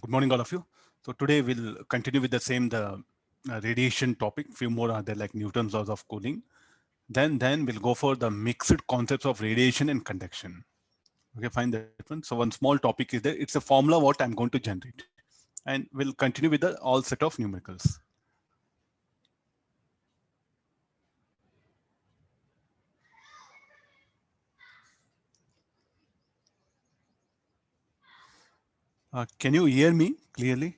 Good morning, all of you. So today we'll continue with the same radiation topic. Few more are there like Newton's laws of cooling. Then we'll go for the mixed concepts of radiation and conduction. Okay, find that one. So one small topic is there. It's a formula what I'm going to generate, and we'll continue with the all set of numericals. Can you hear me clearly?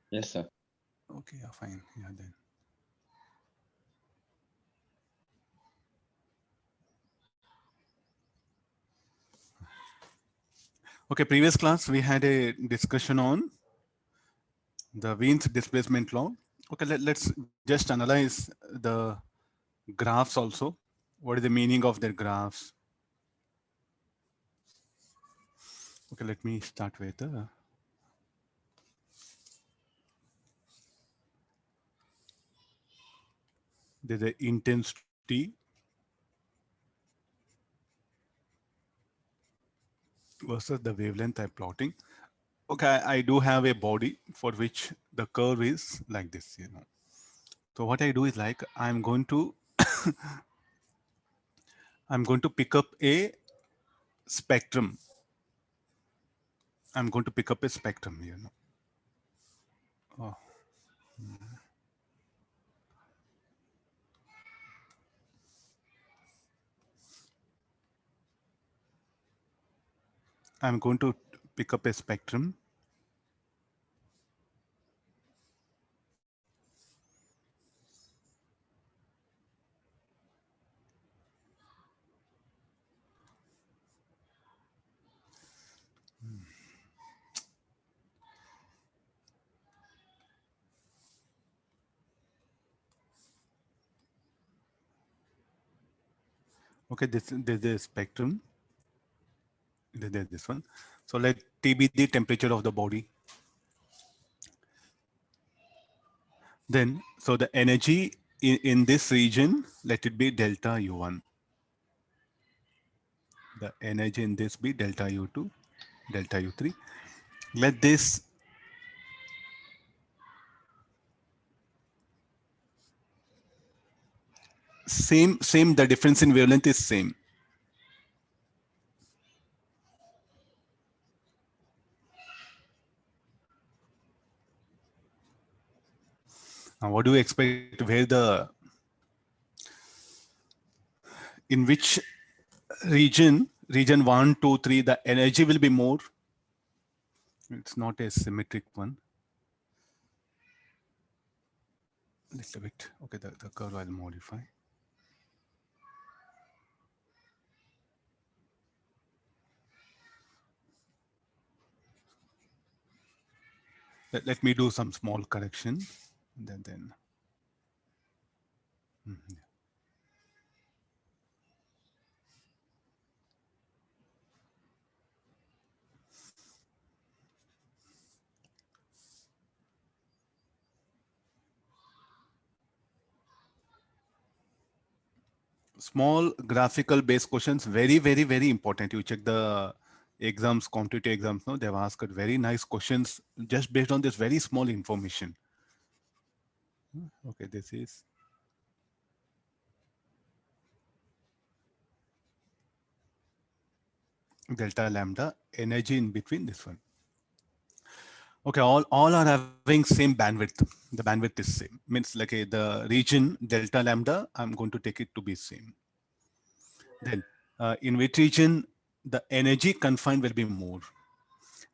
Yes, sir. Okay, yeah, fine. Yeah, then. Okay, previous class we had a discussion on the Wien's displacement law. Okay, let's just analyze the graphs also. What is the meaning of their graphs? Okay, let me start with the intensity versus the wavelength I'm plotting. Okay, I do have a body for which the curve is like this, you know. So what I do is like I'm going to pick up a spectrum. I'm going to pick up a spectrum, you know. Oh. I'm going to pick up a spectrum. Okay, this is the spectrum. There's this one. So let T be the temperature of the body. Then, so the energy in this region, let it be delta U1. The energy in this be delta U2, delta U3. Let this same, the difference in wavelength is same. Now, what do you expect where in which region 1, 2, 3, the energy will be more? It's not a symmetric one. Little bit. Okay, the curve I'll modify. Let me do some small correction. Then. Mhm. Small graphical based questions, very important. You check the exams, competitive exams, no, they've asked very nice questions just based on this very small information. Okay, this is delta lambda, energy in between this one. Okay, all are having same bandwidth. The bandwidth is same. Means like the region delta lambda, I'm going to take it to be same. Then in which region the energy confined will be more.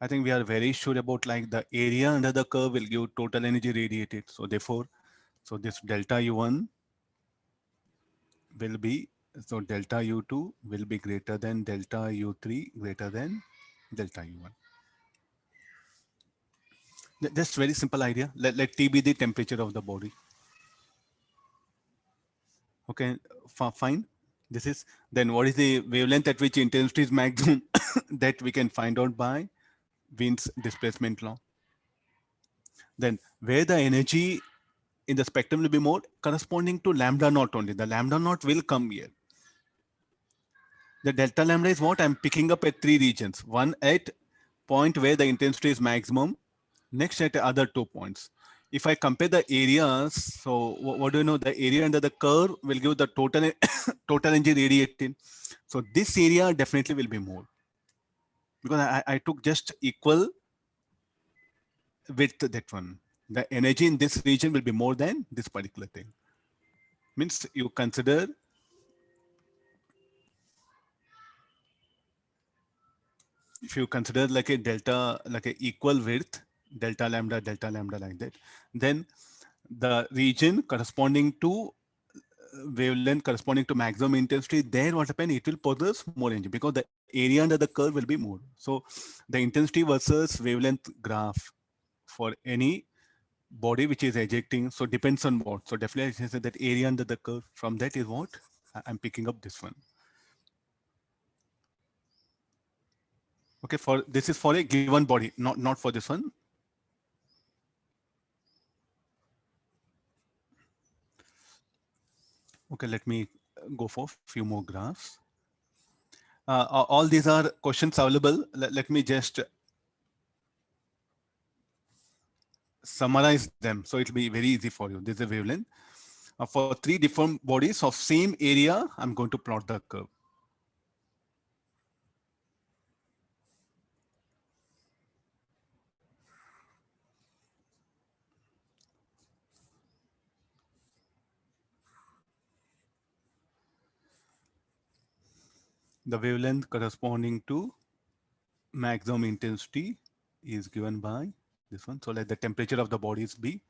I think we are very sure about like the area under the curve will give total energy radiated. So therefore, so this delta U1 will be, so delta U2 will be greater than delta U3 greater than delta U1. Just very simple idea. Let T be the temperature of the body. Okay, fine. This is, then what is the wavelength at which intensity is maximum? That we can find out by Wien's displacement law. Then where the energy in the spectrum will be more corresponding to lambda naught only. The lambda naught will come here. The delta lambda is what I'm picking up at three regions. One at point where the intensity is maximum. Next, at the other 2 points. If I compare the areas, so what do you know? The area under the curve will give the total total energy radiated. So this area definitely will be more because I took just equal with that one. The energy in this region will be more than this particular thing. Means you consider if you consider like a delta, like a equal width, delta lambda like that, then the region corresponding to wavelength corresponding to maximum intensity, there what happen, it will possess more energy because the area under the curve will be more. So the intensity versus wavelength graph for any body which is ejecting, so depends on what. So definitely I can say that area under the curve, from that is what I'm picking up this one. Okay, for this is for a given body, not for this one. Okay, let me go for few more graphs. All these are questions available. Let me just summarize them so it'll be very easy for you. This is a wavelength. For three different bodies of same area, I'm going to plot the curve. The wavelength corresponding to maximum intensity is given by this one. So let the temperature of the bodies be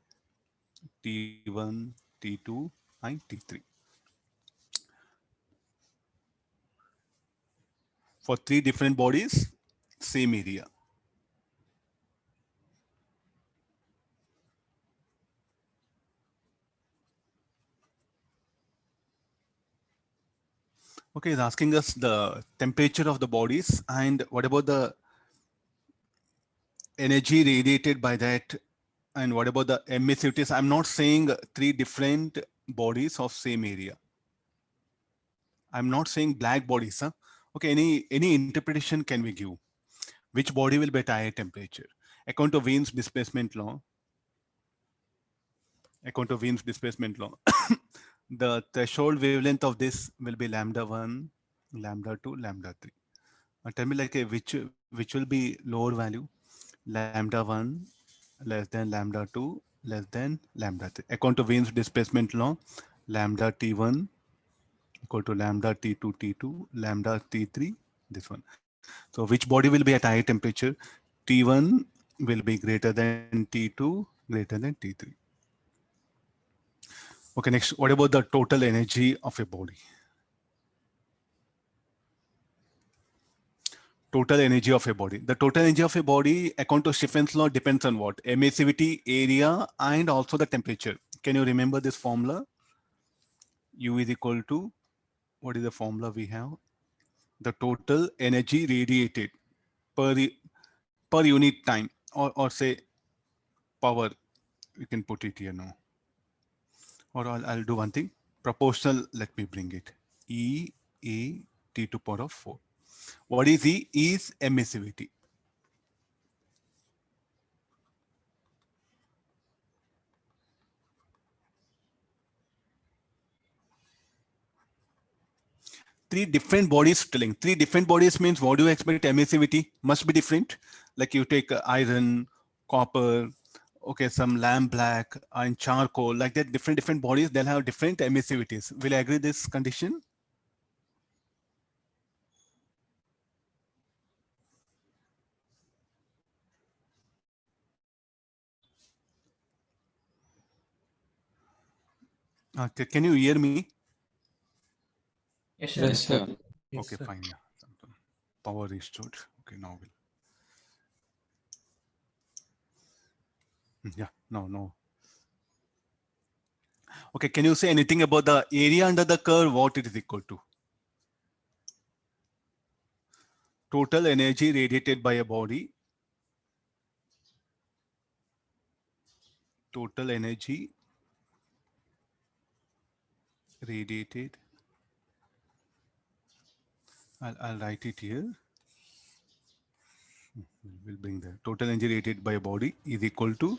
T1, T2, and T3. For three different bodies, same area. Okay, it's asking us the temperature of the bodies and what about the energy radiated by that, and what about the emissivities. I'm not saying three different bodies of same area. I'm not saying black bodies. Huh? Okay, any interpretation can we give? Which body will be at higher temperature? According to Wien's displacement law, according to Wien's displacement law, the threshold wavelength of this will be lambda 1, lambda 2, lambda 3. Tell me like a which will be lower value? Lambda 1 less than lambda 2 less than lambda 3. According to Wien's displacement law, lambda T1 equal to lambda T2 T2 lambda T3, this one. So which body will be at higher temperature? T1 will be greater than T2 greater than T3. Okay, next, what about the total energy of a body? Total energy of a body. The total energy of a body, according to Stephen's law, depends on what? Emissivity, area, and also the temperature. Can you remember this formula? U is equal to, what is the formula we have? The total energy radiated per, per unit time, or say power. We can put it here now. Or I'll do one thing. Proportional, let me bring it. E A T to power of 4. What is E? E is emissivity. Three different bodies telling. Three different bodies means what do you expect emissivity? Must be different. Like you take iron, copper, okay, some lamp black and charcoal, like that different bodies, they'll have different emissivities. Will I agree this condition? Okay, can you hear me? Yes, sir. Yes, sir. Okay, fine. Yeah. Power restored. Okay, now will. Yeah, no. Okay, can you say anything about the area under the curve, what it is equal to? Total energy radiated by a body. Total energy radiated. I'll write it here. We'll bring the total energy radiated by a body is equal to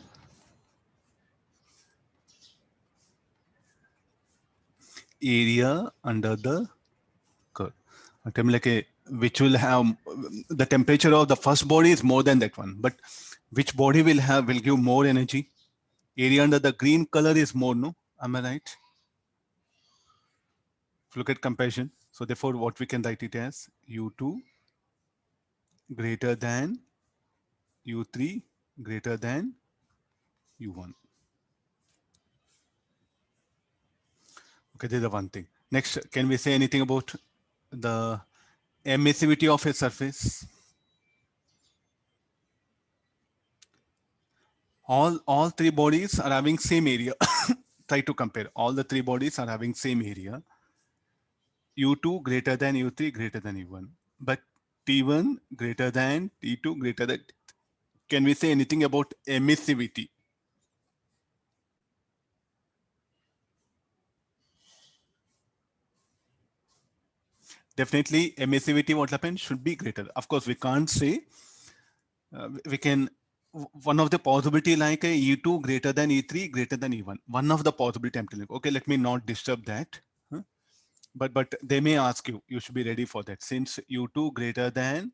area under the curve. A term like a which will have the temperature of the first body is more than that one, but which body will give more energy? Area under the green color is more, no? Am I right? If you look at comparison, so therefore what we can write it as U2 greater than U3 greater than U1. Okay, this is the one thing. Next, can we say anything about the emissivity of a surface? All three bodies are having same area. Try to compare. All the three bodies are having same area. U2 greater than U3 greater than U1. But T1 greater than T2 greater than. Can we say anything about emissivity? Definitely emissivity what happens should be greater. Of course, we can't say we can one of the possibility like a E2 greater than E3 greater than E1. One of the possibility I'm telling you. Okay, let me not disturb that. Huh? But they may ask you, you should be ready for that. Since U2 greater than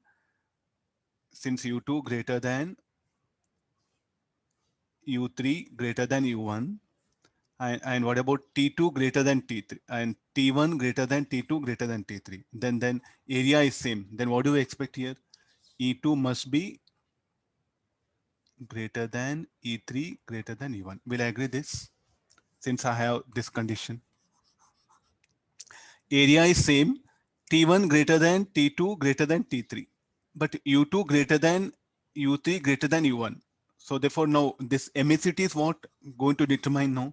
U3 greater than U1, and what about T2 greater than T3 and T1 greater than T2 greater than T3? Then area is same. Then what do we expect here? E2 must be greater than E3 greater than E1. Will I agree this? Since I have this condition. Area is same. T1 greater than T2 greater than T3. But U2 greater than U3 greater than U1. So therefore now this emissivity is what going to determine now.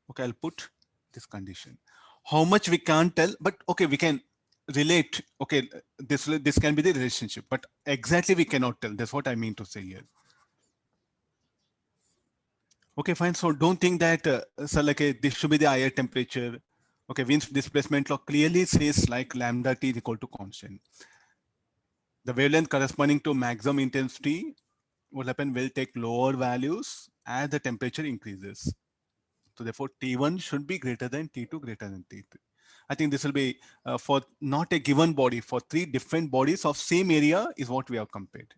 Okay, I'll put this condition. How much we can't tell, but okay, we can relate. Okay, this can be the relationship, but exactly we cannot tell. That's what I mean to say here. Okay, fine. So don't think that, so like this should be the higher temperature. Okay, Wien's displacement law clearly says like lambda T is equal to constant. The wavelength corresponding to maximum intensity will happen will take lower values as the temperature increases. So therefore T1 should be greater than T2 greater than T3. I think this will be for not a given body, for three different bodies of same area is what we have compared.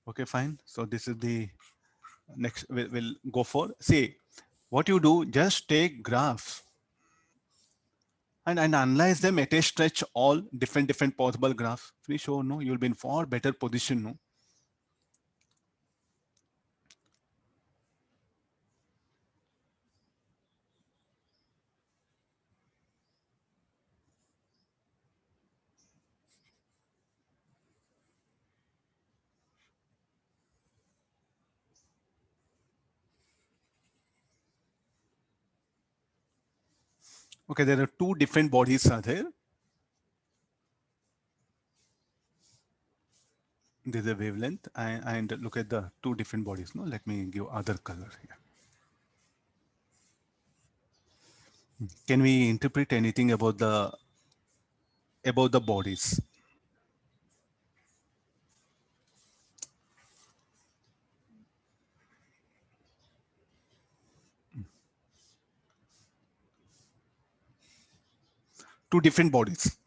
Okay, fine. So this is the next we'll go for. See, what you do, just take graphs and analyze them at a stretch, all different possible graphs. Pretty sure, no, you'll be in far better position, no. Okay, there are two different bodies are there. There's a wavelength and look at the two different bodies. No, let me give other color here. Can we interpret anything about the bodies? Two different bodies.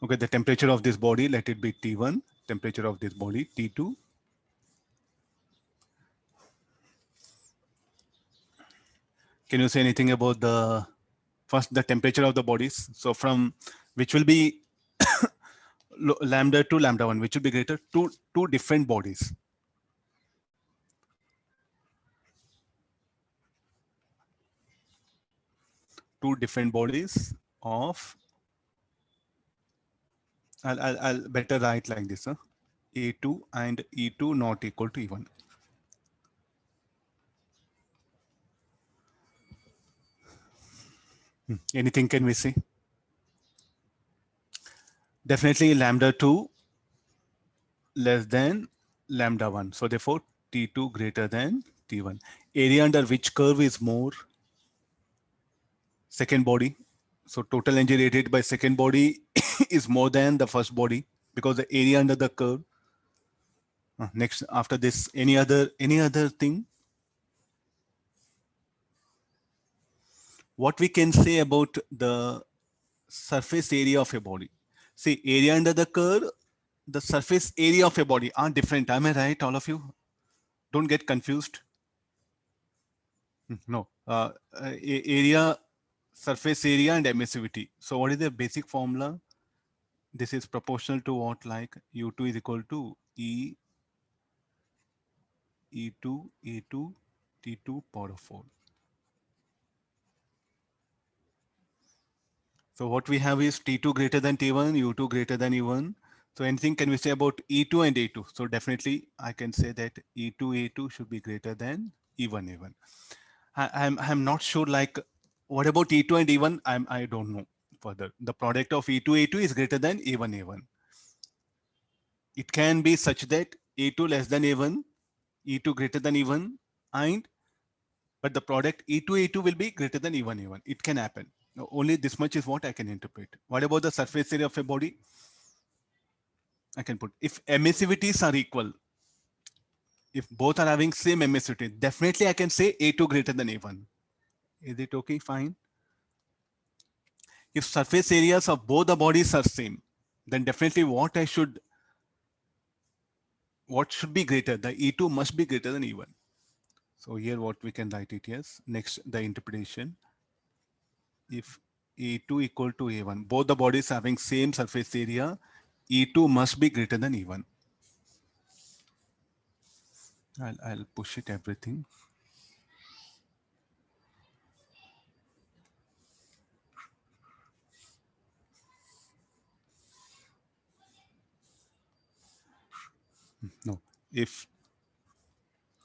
Okay, the temperature of this body, let it be T1, temperature of this body, T2. Can you say anything about the first the temperature of the bodies? So from which will be lambda to lambda 1, which will be greater? Two different bodies. Two different bodies of, I'll better write like this, huh? A2 and E2 not equal to E1. Anything can we see? Definitely lambda 2 less than lambda 1. So therefore T2 greater than T1. Area under which curve is more? Second body. So total energy radiated by second body is more than the first body because the area under the curve. Next, after this, any other thing? What we can say about the surface area of a body? See, area under the curve, the surface area of a body are different. Am I right, all of you? Don't get confused. No. Area, surface area, and emissivity. So what is the basic formula? This is proportional to what? Like U2 is equal to E2 E2 T2 power of 4. So what we have is T2 greater than T1, U2 greater than E1. So anything can we say about E2 and A2? So definitely I can say that E2 A2 should be greater than E1 A1. I'm not sure, like what about E2 and E1? I don't know further. The product of E2 A2 is greater than E1 A1. It can be such that E2 less than A1, E2 greater than E1, and but the product E2 A2 will be greater than E1 A1. It can happen. Now, only this much is what I can interpret. What about the surface area of a body? I can put if emissivities are equal, if both are having same emissivity, definitely I can say A2 greater than A1. Is it okay? Fine. If surface areas of both the bodies are same, then definitely what should be greater? The E2 must be greater than E1. So here what we can write it is next the interpretation. If E2 equal to A1, both the bodies having same surface area, E2 must be greater than E1. I'll push it everything. No, if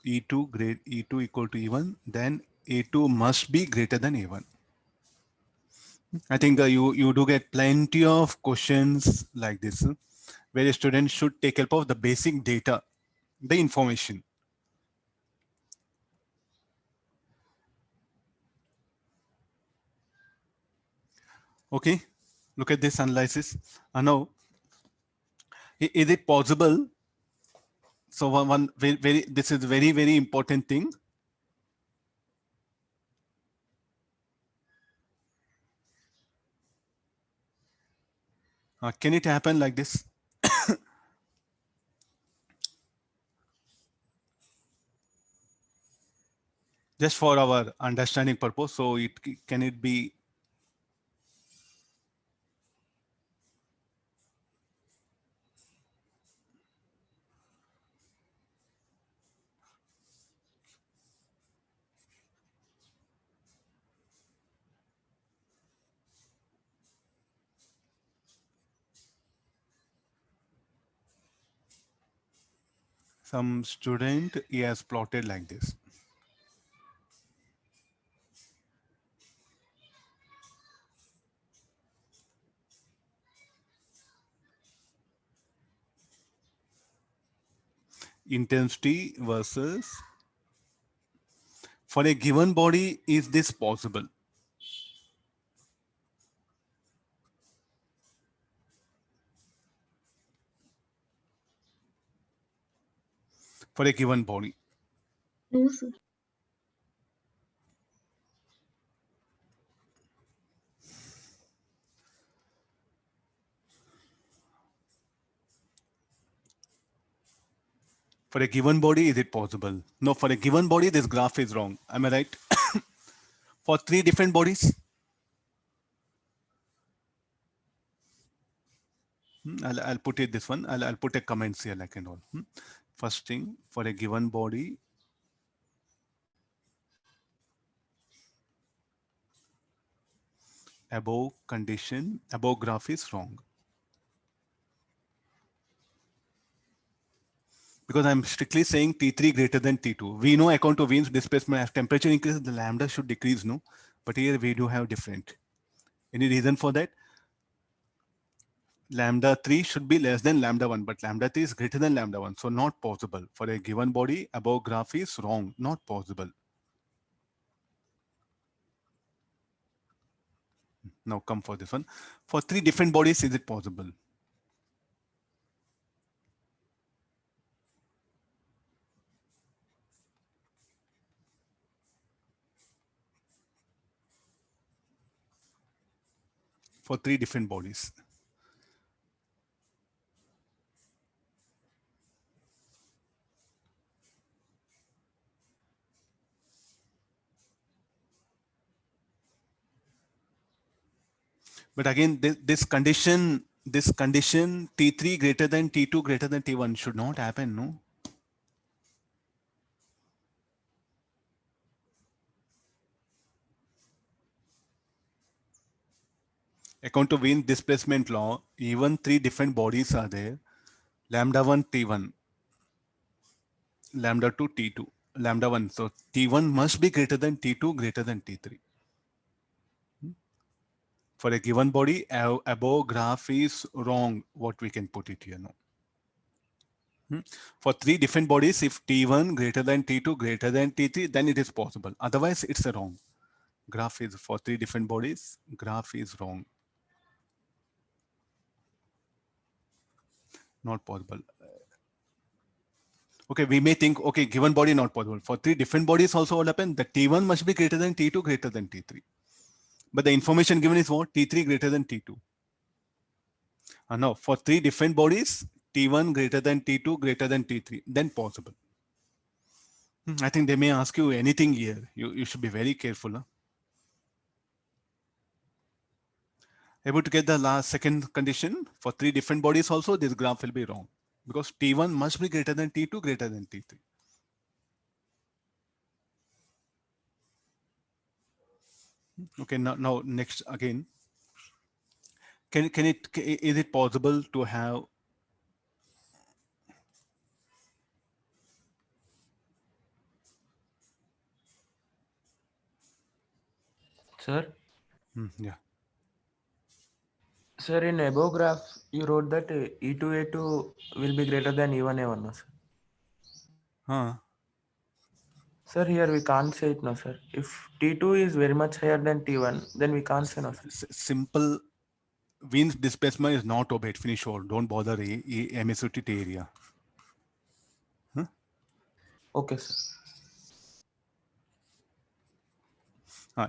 E2 equal to E1, then A2 must be greater than A1. I think you do get plenty of questions like this, where a student should take help of the basic data, the information. Okay, look at this analysis. Now, is it possible? So one very this is very important thing. Can it happen like this? Just for our understanding purpose. So can it be? Some student he has plotted like this. Intensity versus for a given body, is this possible? For a given body. No, sir. For a given body, is it possible? No, for a given body, this graph is wrong. Am I right? For three different bodies, I'll put it this one. I'll put a comments here like and all. First thing, for a given body, above graph is wrong. Because I'm strictly saying T3 greater than T2. We know according to Wien's displacement, as temperature increases, the lambda should decrease, no? But here we do have different. Any reason for that? Lambda 3 should be less than lambda 1, but lambda 3 is greater than lambda 1. So not possible. For a given body, above graph is wrong, not possible. Now come for this one. For three different bodies, is it possible? for 3 different bodies. But again, this condition T3 greater than T2 greater than T1 should not happen, no? According to Wien's displacement law, even 3 different bodies are there. Lambda 1, T1, lambda 2, T2, lambda 1. So T1 must be greater than T2 greater than T3. For a given body, above graph is wrong. What we can put it here now. For 3 different bodies, if T1 greater than T2 greater than T3, then it is possible. Otherwise, it's wrong. Graph is for 3 different bodies. Graph is wrong. Not possible. Okay, we may think, okay, given body not possible. For 3 different bodies also what happened? The T1 must be greater than T2 greater than T3. But the information given is what? T3 greater than T2. Now, for 3 different bodies, T1 greater than T2 greater than T3, then possible. I think they may ask you anything here. You should be very careful. Huh? Able to get the last second condition for 3 different bodies also, this graph will be wrong because T1 must be greater than T2 greater than T3. Okay, now next again. Is it possible to have Sir? Yeah. Sir, in above graph, you wrote that E2A2 will be greater than E1A1, no, sir? Huh. Sir, here we can't say it, no, sir. If T2 is very much higher than T1, then we can't say, no, sir. Simple. Wien's displacement is not obeyed. Finish all. Don't bother emissivity area. Huh? Okay, sir.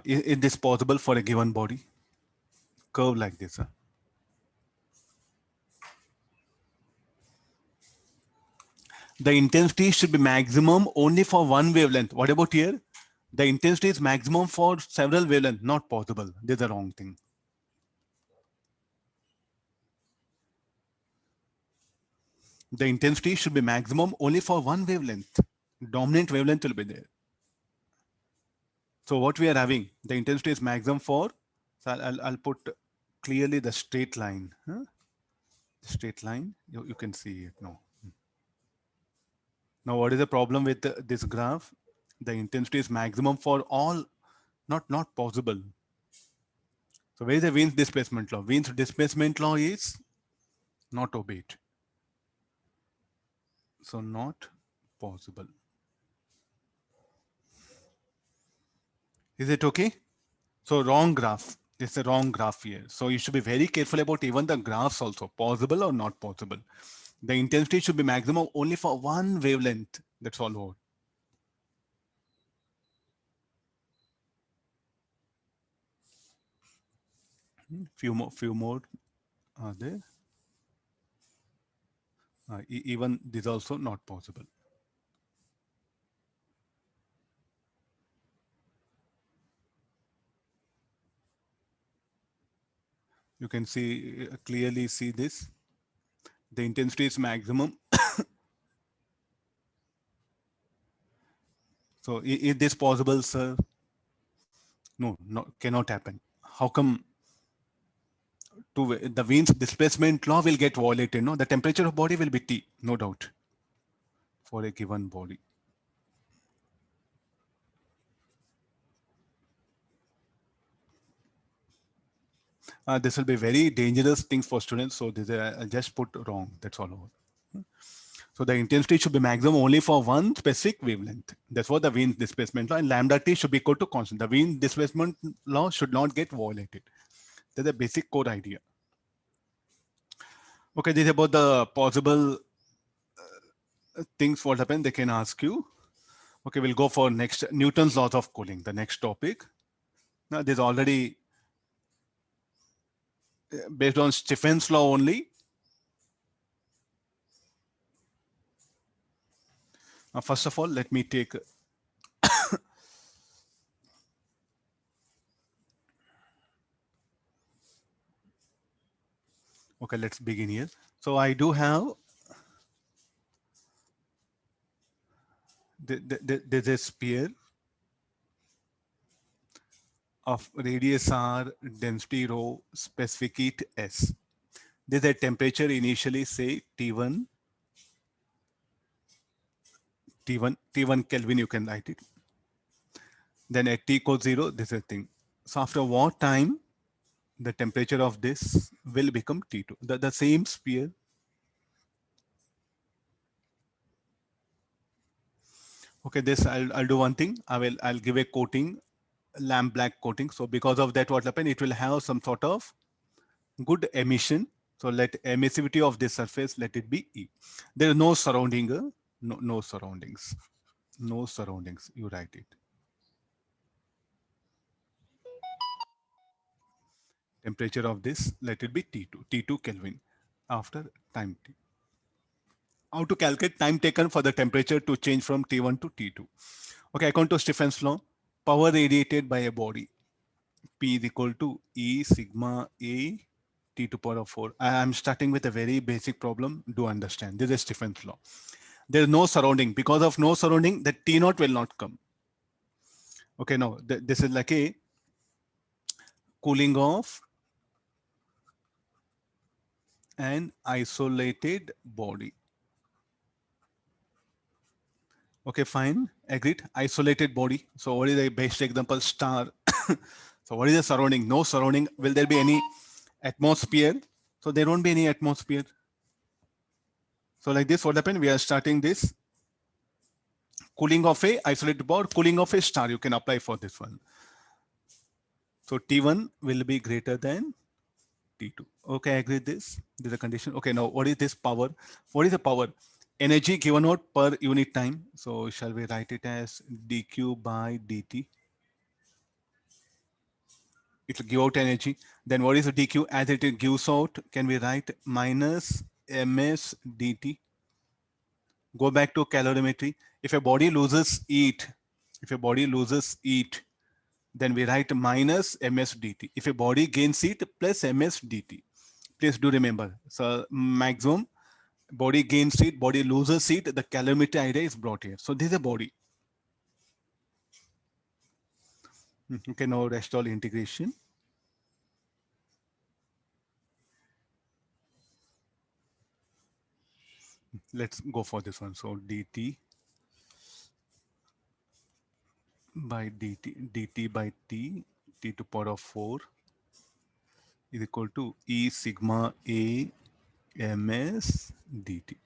Is this possible for a given body? Curve like this. Huh? The intensity should be maximum only for one wavelength. What about here? The intensity is maximum for several wavelengths. Not possible. This is the wrong thing. The intensity should be maximum only for one wavelength. Dominant wavelength will be there. So what we are having, the intensity is maximum for, so I'll put clearly the straight line. Huh? Straight line, you can see it now. Now, what is the problem with this graph? The intensity is maximum for all, not possible. So where is the Wien's displacement law? Wien's displacement law is not obeyed. So not possible. Is it okay? So wrong graph. It's a wrong graph here. So you should be very careful about even the graphs also, possible or not possible. The intensity should be maximum only for one wavelength. That's all. Few more are there. Even this also not possible. You can see clearly see this. The intensity is maximum. So is this possible, sir? No, cannot happen. How come? The Wien's displacement law will get violated. No, the temperature of body will be T, no doubt, for a given body. This will be very dangerous things for students. So this I just put wrong. That's all. So the intensity should be maximum only for one specific wavelength. That's what the Wien's displacement law, and lambda T should be equal to constant. The Wien's displacement law should not get violated. That's the basic core idea. Okay, this is about the possible things what happen. They can ask you. Okay, we'll go for next Newton's laws of cooling, the next topic. Now there's already based on Stephen's law only. First of all, let me take okay, let's begin here. So I do have there's a sphere of radius r, density rho, specific heat S. There's a temperature initially, say T1, T1 Kelvin, you can write it. Then at T equals 0, this is a thing. So after what time the temperature of this will become T2? The same sphere. Okay, this I'll do one thing. I'll give a coating, lamp black coating. So because of that, what happen? It will have some sort of good emission. So let emissivity of this surface, let it be E. There is no surrounding, no surroundings, no surroundings. You write it. Temperature of this, let it be T2 Kelvin after time T. How to calculate time taken for the temperature to change from T1 to T2? Okay, according to Stephen's law, power radiated by a body, P is equal to E sigma A T to power of 4. I'm starting with a very basic problem. Do understand. This is Stephen's law. There is no surrounding. Because of no surrounding, the T naught will not come. Okay, no, this is like a cooling off an isolated body. Okay, fine. Agreed. Isolated body. So what is the best example? Star. So what is the surrounding? No surrounding. Will there be any atmosphere? So there won't be any atmosphere. So like this, what happened? We are starting this cooling of a isolated body, cooling of a star. You can apply for this one. So T1 will be greater than T2. Okay, I agree this. This is a condition. Okay, now what is this power? What is the power? Energy given out per unit time. So shall we write it as dq by dt? It will give out energy. Then what is the dq? As it gives out, can we write minus ms dt? Go back to calorimetry. If a body loses heat, then we write minus ms dt. If a body gains heat plus ms dt. Please do remember. So maximum body gains heat, body loses heat, the calorimetry idea is brought here. So this is a body. Okay, now rest all integration. Let's go for this one. So dt by dt by t to power of 4 is equal to E sigma A ms dt.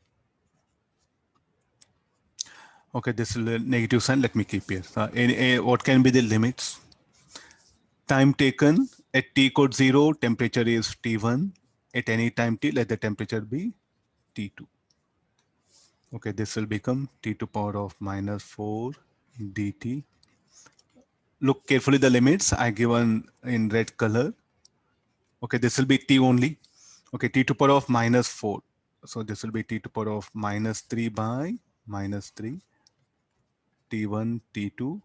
Okay, this is a negative sign. Let me keep here. What can be the limits? Time taken at T equals 0, temperature is T1. At any time T, let the temperature be T2. Okay, this will become T to power of minus 4 dt. Look carefully the limits I given in red color. Okay, this will be T only. Okay, T to power of minus 4. So this will be T to power of minus 3 by minus 3. T1, T2.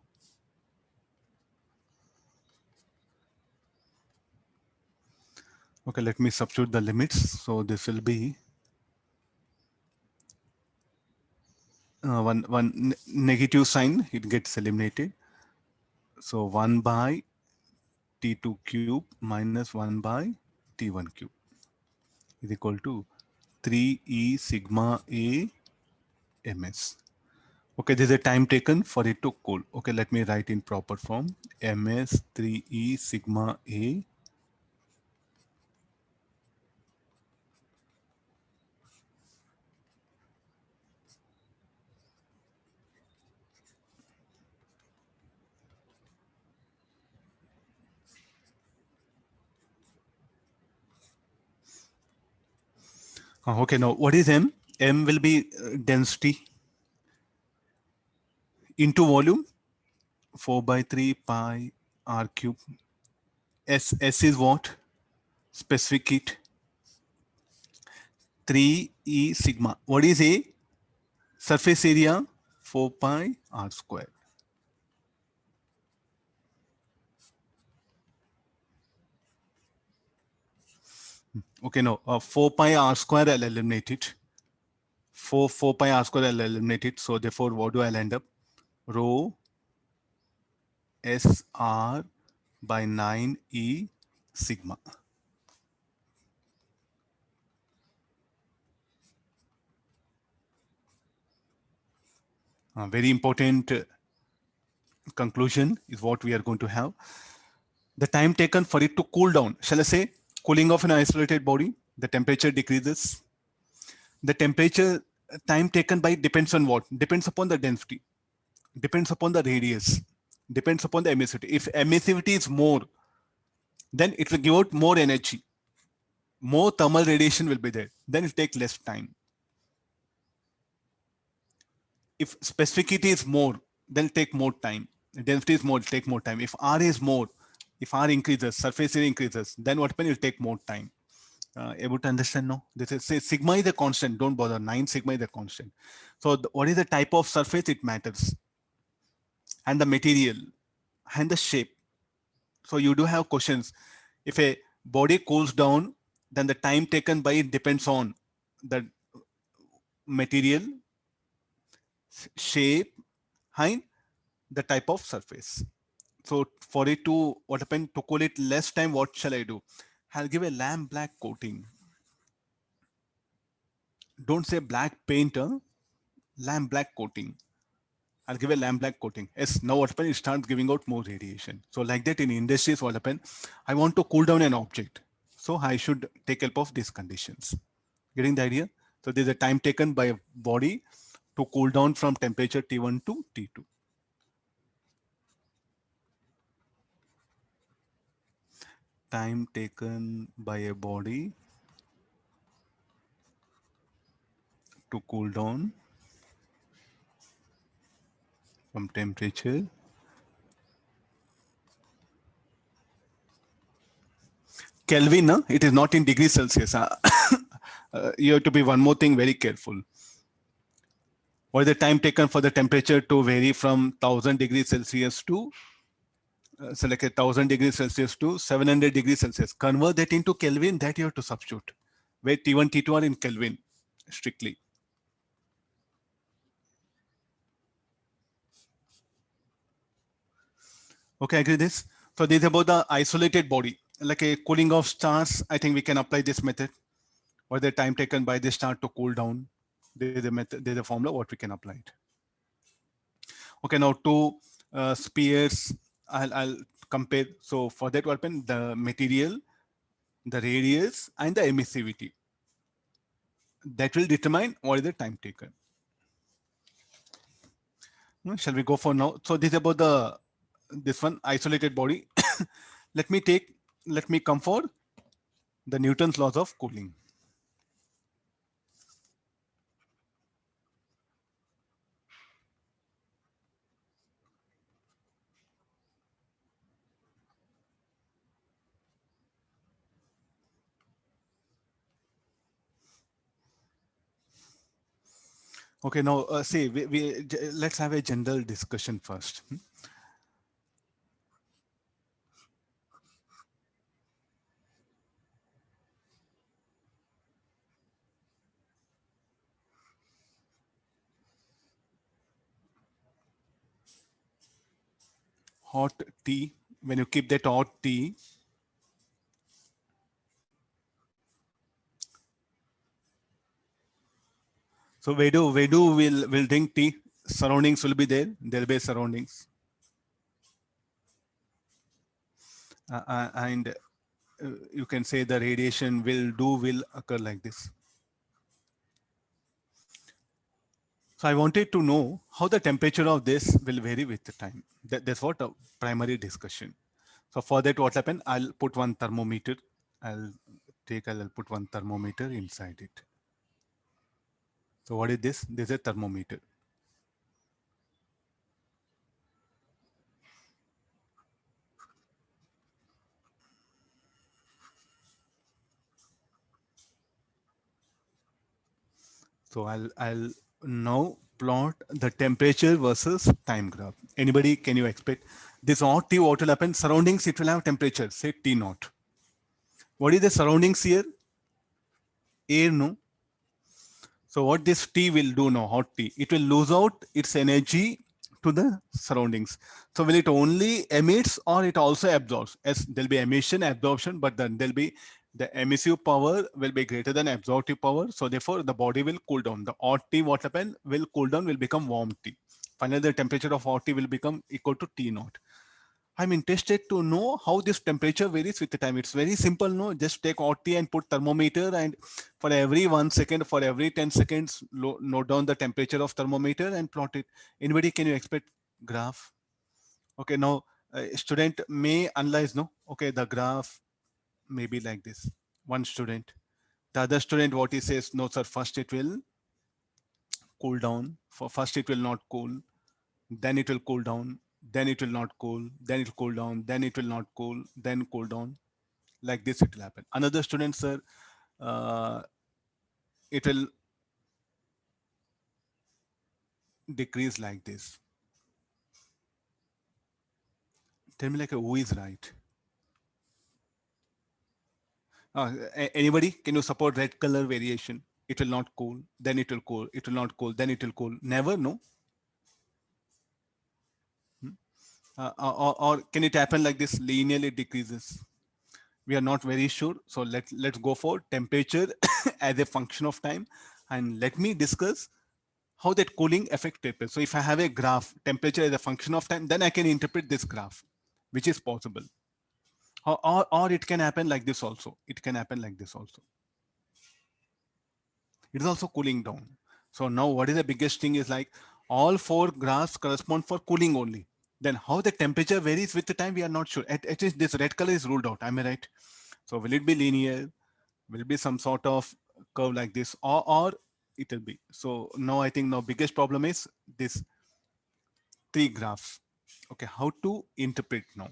Okay, let me substitute the limits. So this will be one negative sign, it gets eliminated. So 1 by T2 cube minus 1 by T1 cube is equal to 3E sigma A ms. Okay, this is a time taken for it to cool. Okay, let me write in proper form. ms 3E sigma A. Okay, now what is M? M will be density into volume, 4 by 3 pi r cube. S is what? specific heat 3e sigma. What is A? Surface area 4 pi r square. Okay, no, 4 pi r square I'll eliminate it. 4 pi r square I'll eliminate it. So therefore, what do I end up? Rho SR by 9e sigma. Very important conclusion is what we are going to have. The time taken for it to cool down, shall I say, cooling off an isolated body, the temperature decreases. The temperature time taken by depends on what? Depends upon the density, depends upon the radius, depends upon the emissivity. If emissivity is more, then it will give out more energy. More thermal radiation will be there. Then it will take less time. If specificity is more, then take more time. Density is more, take more time. If R is more, if R increases, surface area increases, then what happens? It will take more time. Able to understand? No, this is, say, sigma is a constant. Don't bother. 9 sigma is a constant. So what is the type of surface? It matters, and the material, and the shape. So you do have questions. If a body cools down, then the time taken by it depends on the material, shape, and the type of surface. So for it to what happened to cool it less time, what shall I do? I'll give a lamp black coating. Don't say black paint, lamp black coating. I'll give a lamp black coating. Yes, now what happens? It starts giving out more radiation. So like that in industries, what happens? I want to cool down an object. So I should take help of these conditions. Getting the idea? So there's a time taken by a body to cool down from temperature T1 to T2. Time taken by a body to cool down from temperature Kelvin, it is not in degrees Celsius. You have to be one more thing very careful. What is the time taken for the temperature to vary from 1000 degrees Celsius to so like 1000 degrees Celsius to 700 degrees Celsius? Convert that into Kelvin, that you have to substitute. Where T1, T2 are in Kelvin strictly. Okay, agree this. So this is about the isolated body, like a cooling off stars. I think we can apply this method. Or the time taken by the star to cool down. There's a method, there's a formula what we can apply it. Okay, now two spheres. I'll compare. So for that, what happened? The material, the radius, and the emissivity. That will determine what is the time taken. Shall we go for now? So this is about the this one isolated body. let me come for the Newton's laws of cooling. Okay, now see, let's have a general discussion first. Hot tea, when you keep that hot tea, so Vedu will drink tea. Surroundings will be there. There'll be surroundings, and you can say the radiation will occur like this. So I wanted to know how the temperature of this will vary with the time. That's what a primary discussion. So for that, what happened? I'll put one thermometer. I'll put one thermometer inside it. So what is this? This is a thermometer. So I'll now plot the temperature versus time graph. Anybody, can you expect this odd T, what will happen? Surroundings, it will have temperature, say T naught. What is the surroundings here? Air, no? So what this T will do now, hot T, it will lose out its energy to the surroundings. So will it only emits or it also absorbs? As there'll be emission, absorption, but then there'll be the emissive power will be greater than absorptive power. So therefore the body will cool down. The hot T, what happen, will cool down, will become warm T. Finally, the temperature of hot T will become equal to T naught. I'm interested to know how this temperature varies with the time. It's very simple, no? Just take OT and put thermometer, and for every 1 second, for every 10 seconds, note down the temperature of thermometer and plot it. Anybody, can you expect graph? Okay, now student may analyze, no? Okay, the graph may be like this. One student, the other student, what he says, no sir, first it will cool down. For first it will not cool, then it will cool down, then it will not cool, then it will cool down, then it will not cool, then cool down. Like this it will happen. Another student, sir, uh, it will decrease like this. Tell me like who is right? Anybody, can you support red color variation? It will not cool, then it will cool, it will not cool, then it will cool. Never, no? Or can it happen like this, linearly decreases? We are not very sure. So let's go for temperature as a function of time. And let me discuss how that cooling affect temperature. So if I have a graph, temperature as a function of time, then I can interpret this graph, which is possible. Or it can happen like this also. It can happen like this also. It is also cooling down. So now what is the biggest thing is like all four graphs correspond for cooling only. Then how the temperature varies with the time, we are not sure. At least this red color is ruled out. Am I right? So will it be linear? Will it be some sort of curve like this, or it will be? So now I think now biggest problem is this three graphs. Okay, how to interpret now?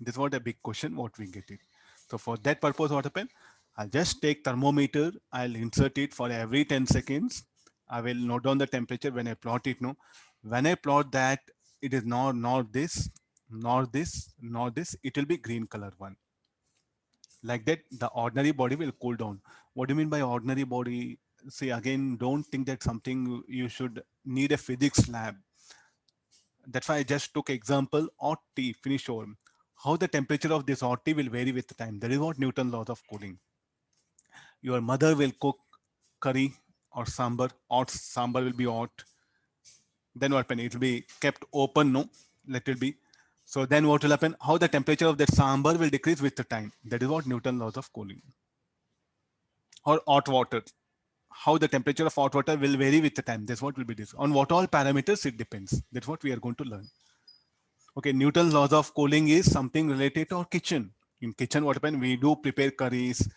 This is what a big question, what we get it. So for that purpose, what happen? I'll just take thermometer, I'll insert it for every 10 seconds. I will note down the temperature when I plot it. No, when I plot that, it is not this, nor this, nor this. It will be green color one. Like that, the ordinary body will cool down. What do you mean by ordinary body? See, again, don't think that something you should need a physics lab. That's why I just took example hot tea, finish over. How the temperature of this hot tea will vary with the time. That is what Newton laws of cooling. Your mother will cook curry or sambar. Hot sambar will be hot. Then what happen? It will be kept open, no? Let it be. So then what will happen? How the temperature of that sambar will decrease with the time. That is what Newton laws of cooling. Or hot water. How the temperature of hot water will vary with the time. That's what will be this. On what all parameters it depends. That's what we are going to learn. Okay, Newton's laws of cooling is something related to our kitchen. In kitchen, what happens? We do prepare curries,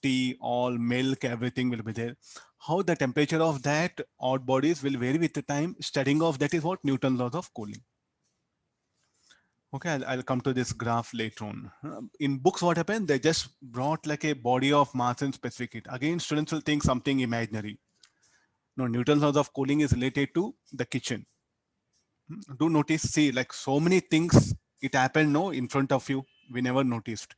tea, all milk, everything will be there. How the temperature of that hot bodies will vary with the time. Studying of that is what Newton's laws of cooling. Okay, I'll come to this graph later on. In books, what happened? They just brought like a body of mass and specific heat. Again, students will think something imaginary. No, Newton's laws of cooling is related to the kitchen. Do notice, see, like so many things it happened no in front of you, we never noticed.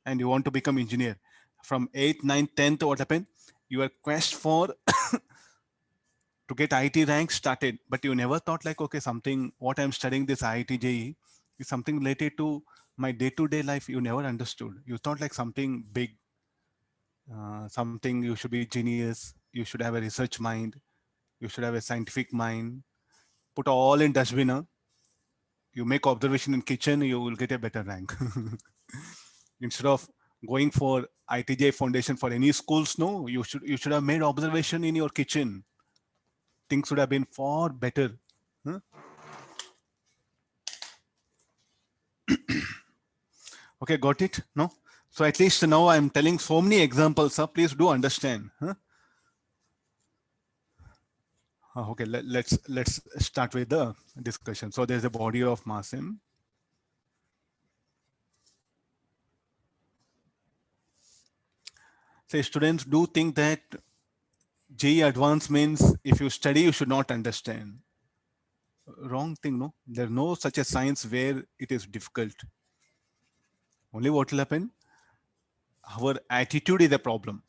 And you want to become engineer from 8th, 9th, 10th, what happened? Your quest for to get IT rank started, but you never thought like, okay, something what I'm studying this IIT JEE is something related to my day-to-day life. You never understood. You thought like something big, something you should be genius, you should have a research mind, you should have a scientific mind. Put all in dustbin. You make observation in kitchen, you will get a better rank. Instead of going for ITJ foundation for any schools, no, you should have made observation in your kitchen. Things would have been far better. Huh? Okay, got it? No? So at least now I'm telling so many examples, please do understand. Huh? Okay, let's start with the discussion. So there's a body of mass M. Say students do think that JEE Advanced means if you study, you should not understand. Wrong thing, no? There's no such a science where it is difficult. Only what will happen? Our attitude is a problem.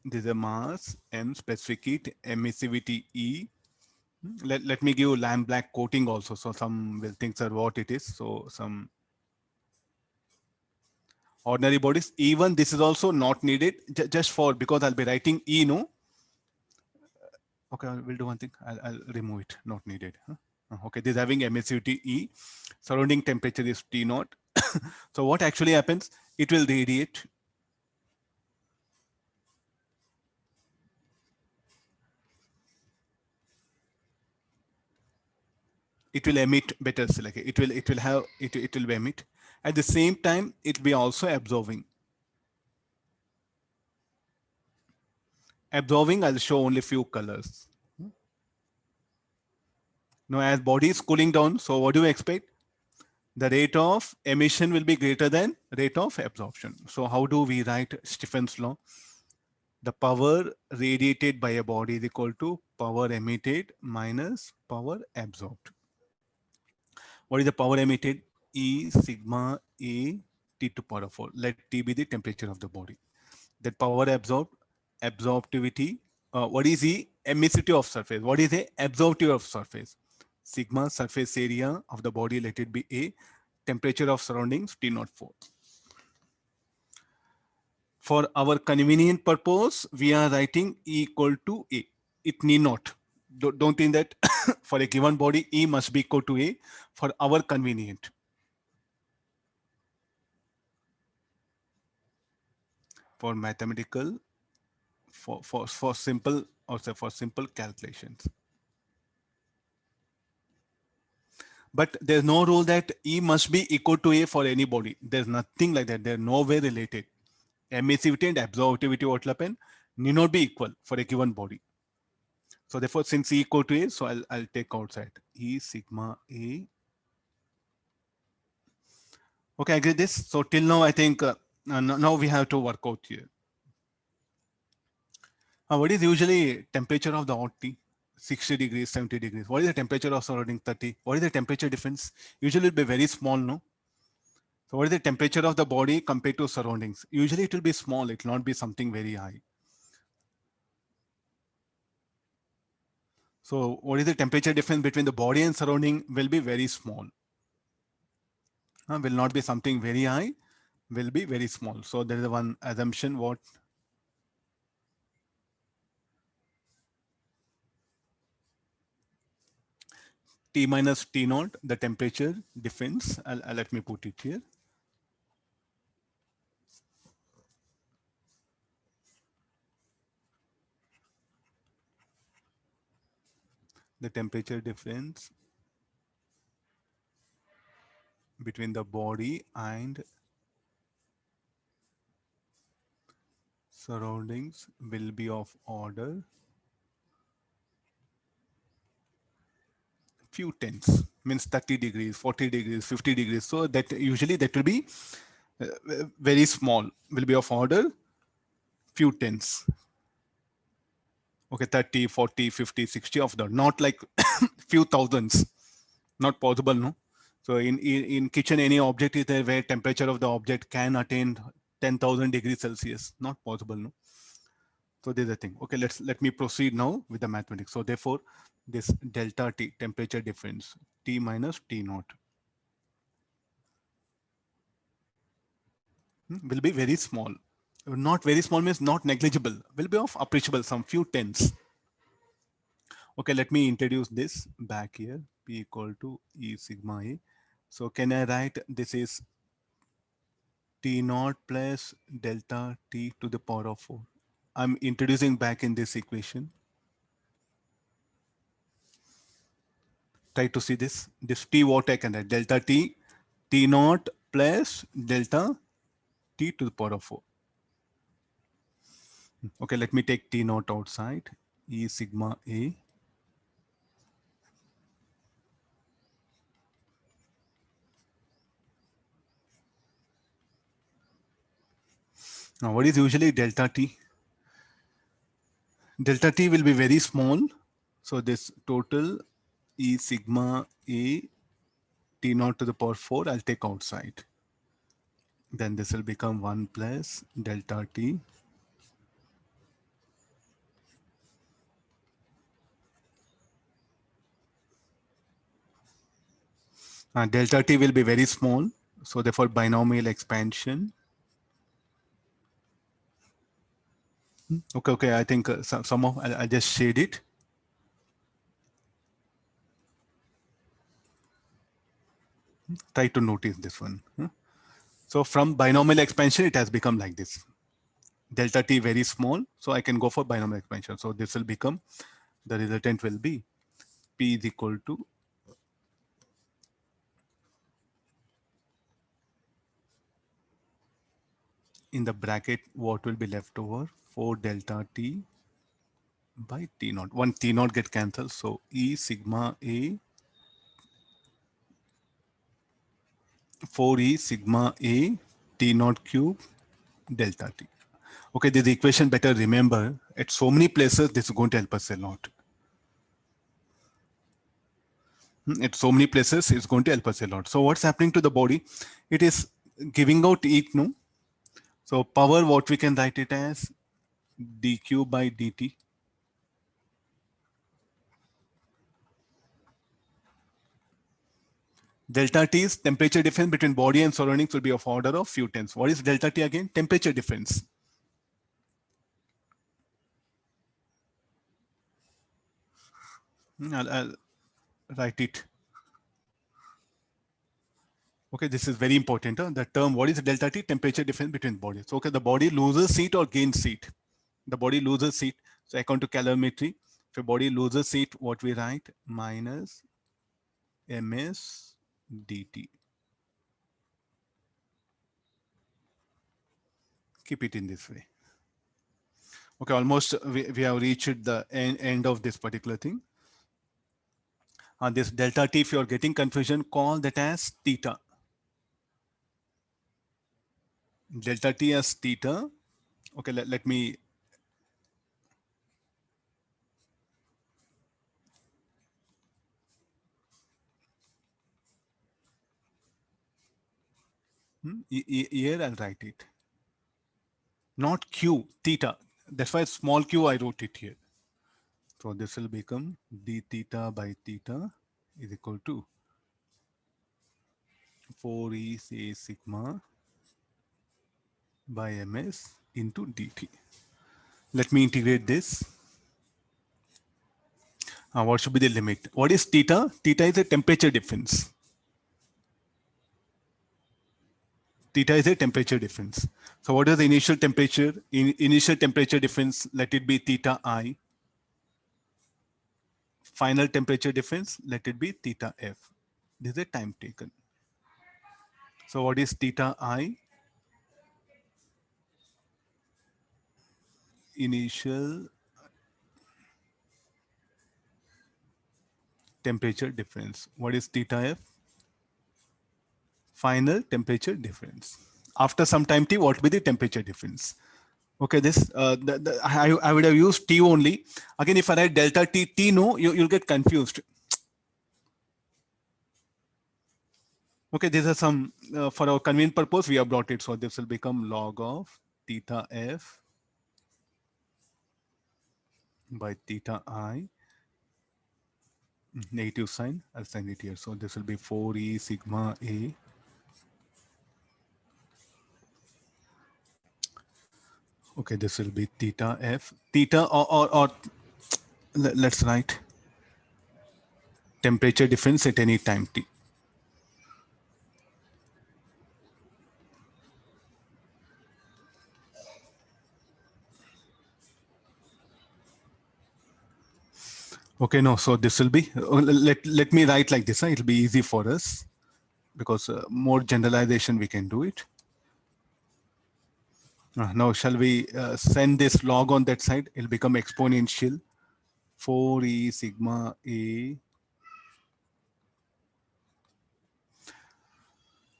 This is a mass, M, specific heat, emissivity E. Let me give lamp black coating also. So some will think, sir, what it is. So some ordinary bodies, even this is also not needed just for, because I'll be writing E, no? Okay, we'll do one thing. I'll remove it, not needed. Huh? Okay, this is having emissivity E. Surrounding temperature is T naught. So what actually happens? It will radiate. It will emit better. So like it will emit. At the same time, it will be also absorbing. Absorbing, I'll show only few colors. Now, as body is cooling down, so what do you expect? The rate of emission will be greater than rate of absorption. So how do we write Stephen's law? The power radiated by a body is equal to power emitted minus power absorbed. What is the power emitted? E sigma A T to power of 4. Let T be the temperature of the body. That power absorbed, absorptivity. What is the emissivity of surface? What is the absorptivity of surface? Sigma surface area of the body, let it be A. Temperature of surroundings T naught 4. For our convenient purpose, we are writing E equal to A. It need not. Don't think that for a given body, E must be equal to A for our convenient. For mathematical, for simple, also for simple calculations. But there's no rule that E must be equal to A for any body. There's nothing like that. They're nowhere related. Emissivity and absorptivity, what will happen, need not be equal for a given body. So therefore, since E equal to A, so I'll take outside E sigma A. Okay, I agree this. So till now, I think now we have to work out here. What is usually temperature of the hot tea? 60 degrees, 70 degrees. What is the temperature of surrounding 30? What is the temperature difference? Usually it will be very small, no? So what is the temperature of the body compared to surroundings? Usually it will be small. It will not be something very high. So what is the temperature difference between the body and surrounding will be very small. Will not be something very high, will be very small. So there is one assumption what T minus T naught, the temperature difference. Let me put it here. The temperature difference between the body and surroundings will be of order few tenths, means 30 degrees, 40 degrees, 50 degrees. So that usually that will be very small, will be of order few tenths. Okay, 30, 40, 50, 60 of that, not like few thousands, not possible, no? So in kitchen, any object is there where temperature of the object can attain 10,000 degrees Celsius, not possible, no? So there's a thing. Okay, let me proceed now with the mathematics. So therefore, this delta T, temperature difference, T minus T naught, will be very small. Not very small means not negligible, will be of appreciable, some few tenths. Okay, let me introduce this back here. P equal to E sigma A. So can I write this is T naught plus delta T to the power of 4. I'm introducing back in this equation. Try to see this. This T what I can write, delta T, T naught plus delta T to the power of 4. Okay, let me take T naught outside. E sigma A. Now, what is usually delta t? Delta t will be very small. So this total E sigma A T naught to the power 4, I'll take outside. Then this will become 1 plus delta T. Delta T will be very small. So therefore binomial expansion. Okay, I think some of, I'll just shade it. Try to notice this one. So from binomial expansion, it has become like this. Delta T very small, so I can go for binomial expansion. So this will become, the resultant will be P is equal to in the bracket, what will be left over? 4 delta T by T naught. One T naught get cancelled. So E sigma A 4E sigma A T naught cube delta T. Okay, this equation better remember. At so many places, this is going to help us a lot. At so many places, it's going to help us a lot. So what's happening to the body? It is giving out heat, no? So power, what we can write it as dq by dt. Delta T is temperature difference between body and surroundings will be of order of few tens. What is delta T again? Temperature difference. I'll write it. Okay, this is very important. The term, what is delta T? Temperature difference between bodies. So, okay, the body loses heat or gains heat. The body loses heat. So according to calorimetry, if a body loses heat, what we write? Minus ms dt. Keep it in this way. Okay, almost we have reached the end of this particular thing. This delta T, if you're getting confusion, call that as theta. Delta T as theta. Okay, let me. Here I'll write it. Not Q, theta. That's why small q I wrote it here. So this will become d theta by theta is equal to 4e say sigma by ms into dt. Let me integrate this. What should be the limit? What is theta? Theta is a temperature difference. Theta is a temperature difference. So what is the initial temperature? Initial temperature difference, let it be theta I. Final temperature difference, let it be theta F. This is a time taken. So what is theta I? Initial temperature difference. What is theta F? Final temperature difference. After some time t, what will be the temperature difference? Okay, this I would have used t only. Again, if I write delta t, t no, you'll get confused. Okay, these are some, for our convenient purpose, we have brought it. So this will become log of theta f by theta I. Negative sign, I'll send it here. So this will be 4e sigma A. Okay, this will be theta f. Theta or let's write temperature difference at any time t. Okay, no, so this will be, let me write like this. It'll be easy for us because more generalization we can do it. Now, shall we send this log on that side? It'll become exponential 4e sigma A.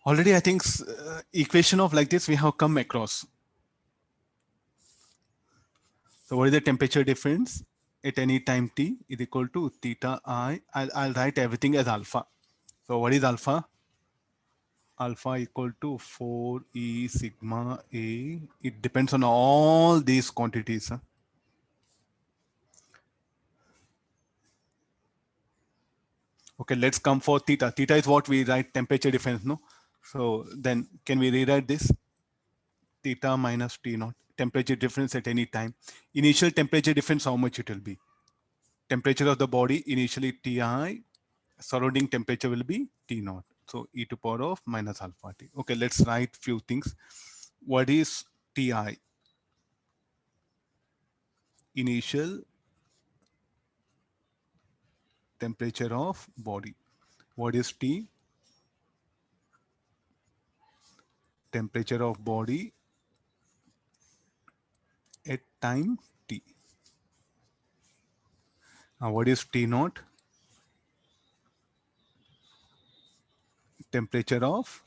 Already, I think equation of like this we have come across. So what is the temperature difference at any time t is equal to theta I. I'll write everything as alpha. So what is alpha? Alpha equal to 4e sigma a. It depends on all these quantities. Okay, let's come for theta. Theta is what we write temperature difference, no? So then can we rewrite this? Theta minus T naught, temperature difference at any time. Initial temperature difference, how much it will be? Temperature of the body, initially Ti, surrounding temperature will be T naught. So e to power of minus alpha T. Okay, let's write few things. What is Ti? Initial temperature of body. What is T? Temperature of body at time T. Now what is T naught? Temperature of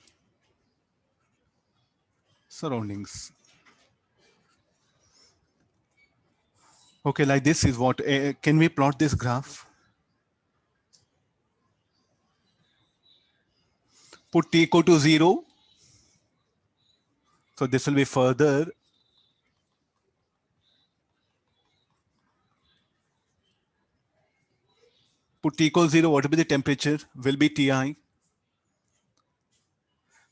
surroundings. Okay, like this is what, can we plot this graph? Put t equal to 0. So this will be further. Put t equals 0, what will be the temperature? Will be Ti.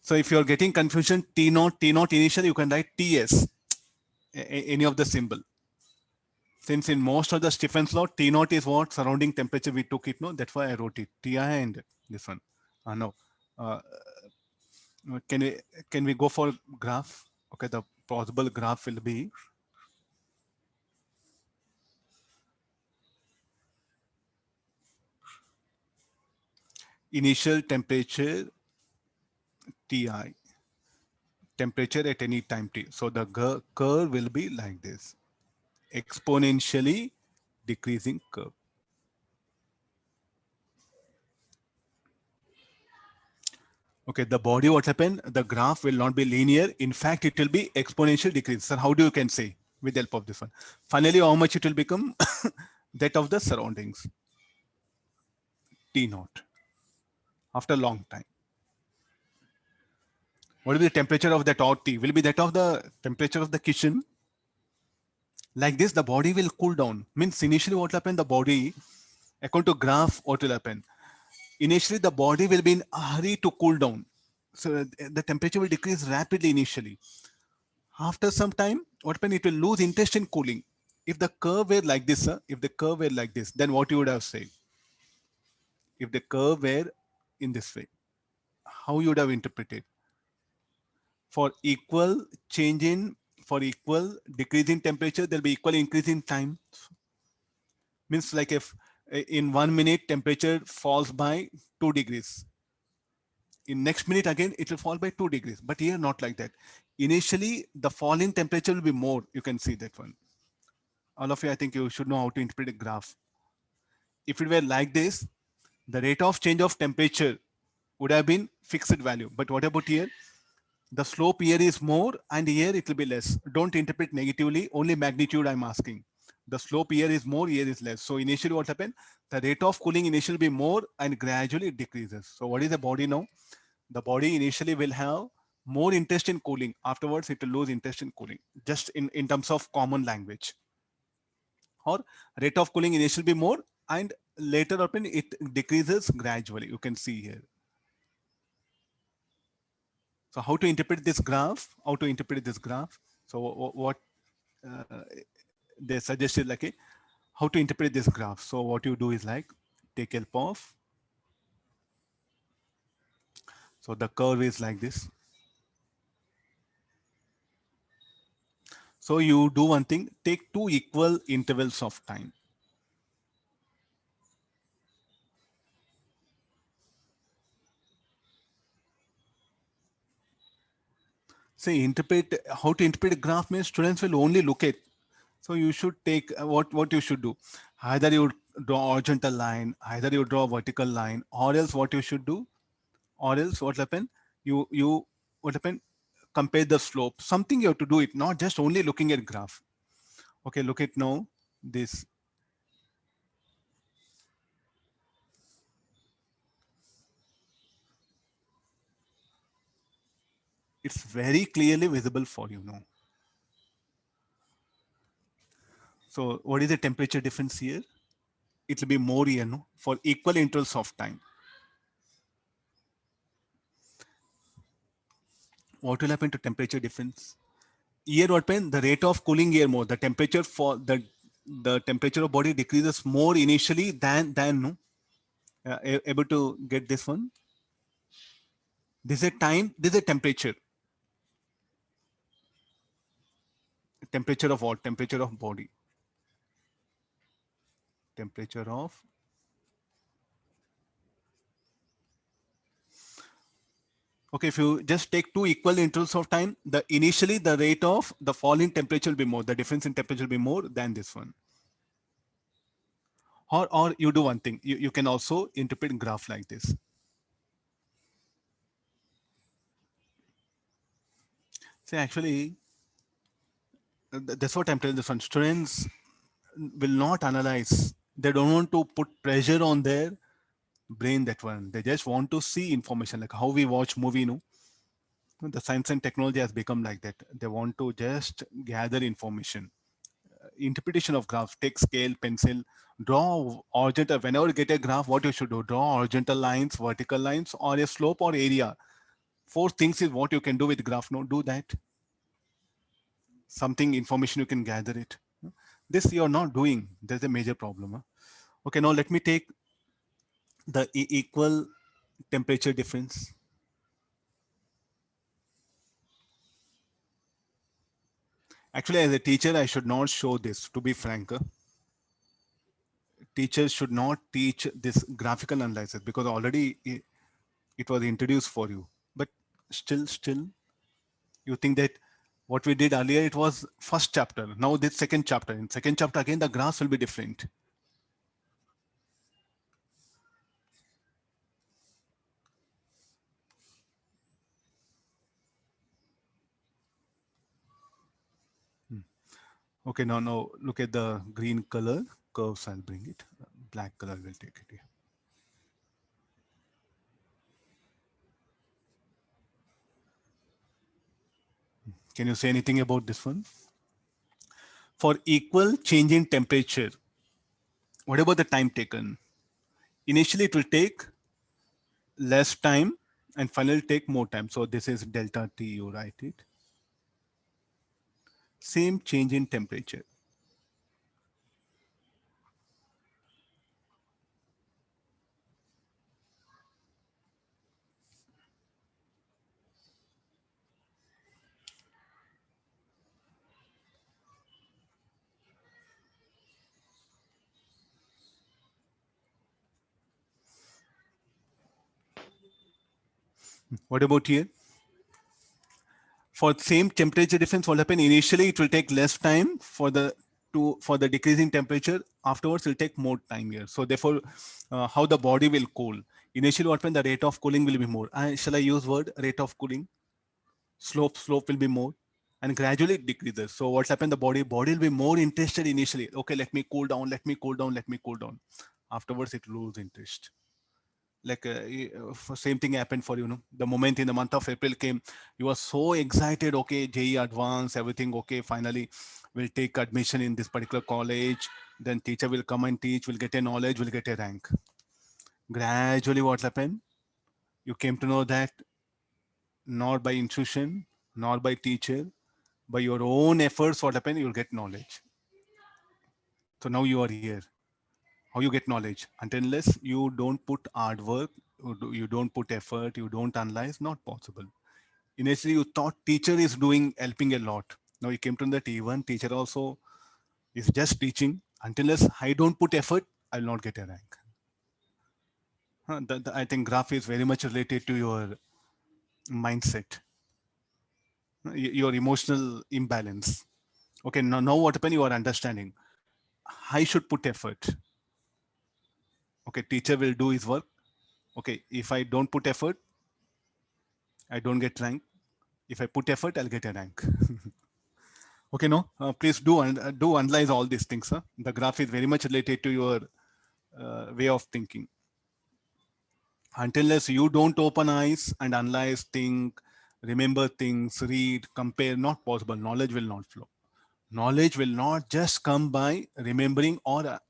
So if you're getting confusion, T naught initially, you can write Ts, any of the symbol. Since in most of the Stephen's law, T naught is what surrounding temperature we took it, no? That's why I wrote it, Ti and this one. No. Uh, can we go for graph? Okay, the possible graph will be initial temperature Ti, temperature at any time t. So the curve will be like this, exponentially decreasing curve. Okay, the body, what happened? The graph will not be linear. In fact, it will be exponential decrease. Sir, how do you can say with the help of this one? Finally, how much it will become? That of the surroundings, T naught, after a long time. What will be the temperature of that hot tea? Will be that of the temperature of the kitchen. Like this, the body will cool down. Means initially what will happen? The body, according to graph, what will happen? Initially, the body will be in a hurry to cool down. So the temperature will decrease rapidly initially. After some time, what happen? It will lose interest in cooling. If the curve were like this, if the curve were like this, then what you would have said? If the curve were in this way, how you would have interpreted? For equal change in, for equal decrease in temperature, there'll be equal increase in time. Means like if in 1 minute temperature falls by 2 degrees, in next minute again it will fall by 2 degrees, but here not like that. Initially the fall in temperature will be more. You can see that one. All of you, I think you should know how to interpret a graph. If it were like this, the rate of change of temperature would have been fixed value. But what about here? The slope here is more and here it will be less. Don't interpret negatively, only magnitude I'm asking. The slope here is more, here is less. So initially what happened? The rate of cooling initially will be more and gradually it decreases. So what is the body now? The body initially will have more interest in cooling. Afterwards, it will lose interest in cooling, just in terms of common language. Or rate of cooling initially be more and later on it decreases gradually. You can see here. So how to interpret this graph? How to interpret this graph? So what uh, they suggested, like how to interpret this graph. So what you do is like take help of. So the curve is like this. So you do one thing, take two equal intervals of time. Say interpret, how to interpret a graph means students will only look at. So you should take what you should do. Either you draw horizontal line, either you draw vertical line, or else what you should do, or else what happen? You what happen? Compare the slope. Something you have to do it, not just only looking at graph. Okay, look at now this. It's very clearly visible for you now. So what is the temperature difference here? It will be more here, no? For equal intervals of time. What will happen to temperature difference? Here what happen? The rate of cooling here more. The temperature for the temperature of body decreases more initially than no. Able to get this one? This is a time, this is a temperature. Temperature of what? Temperature of body. Temperature of. Okay, if you just take two equal intervals of time, the initially the rate of the fall in temperature will be more. The difference in temperature will be more than this one. Or you do one thing. You can also interpret graph like this. See, actually, that's what I'm telling this one. Students will not analyze. They don't want to put pressure on their brain, that one. They just want to see information, like how we watch movie, no? The science and technology has become like that. They want to just gather information. Interpretation of graphs, take scale, pencil, draw horizontal. Whenever you get a graph, what you should do, draw horizontal lines, vertical lines, or a slope or area. Four things is what you can do with graph. No, do that. Something information you can gather it. This you're not doing. There's a major problem. Huh? Okay, now let me take the equal temperature difference. Actually, as a teacher, I should not show this, to be frank. Teachers should not teach this graphical analysis because already it was introduced for you. But still, you think that what we did earlier, it was first chapter. Now this second chapter. In second chapter, again, the graphs will be different. Okay, now look at the green color curves. I'll bring it. Black color will take it here. Can you say anything about this one? For equal change in temperature, what about the time taken? Initially, it will take less time and finally take more time. So this is delta T, you write it. Same change in temperature. What about here? For same temperature difference, what happen? Initially, it will take less time for the decreasing temperature. Afterwards, it will take more time here. So therefore, how the body will cool. Initially, what happen? The rate of cooling will be more. Shall I use word rate of cooling? Slope will be more, and gradually it decreases. So what's happened? The body will be more interested initially. Okay, let me cool down. Let me cool down. Let me cool down. Afterwards, it lose interest. Like same thing happened for you know the moment in the month of April came, you were so excited. Okay, JE advance, everything okay, finally we'll take admission in this particular college, then teacher will come and teach, will get a knowledge, will get a rank. Gradually what happened, you came to know that not by intuition, not by teacher, by your own efforts, what happened, you'll get knowledge. So now you are here. How you get knowledge? Until unless you don't put hard work, you don't put effort, you don't analyze, not possible. Initially, you thought teacher is doing helping a lot. Now you came to that even teacher also is just teaching. Until unless I don't put effort, I'll not get a rank. I think graph is very much related to your mindset, your emotional imbalance. Okay, now what happened? You are understanding. I should put effort. Okay, teacher will do his work. Okay, if I don't put effort, I don't get rank. If I put effort, I'll get a rank. Okay, no, please do analyze all these things. Huh? The graph is very much related to your way of thinking. Unless you don't open eyes and analyze, think, remember things, read, compare, not possible. Knowledge will not flow. Knowledge will not just come by remembering or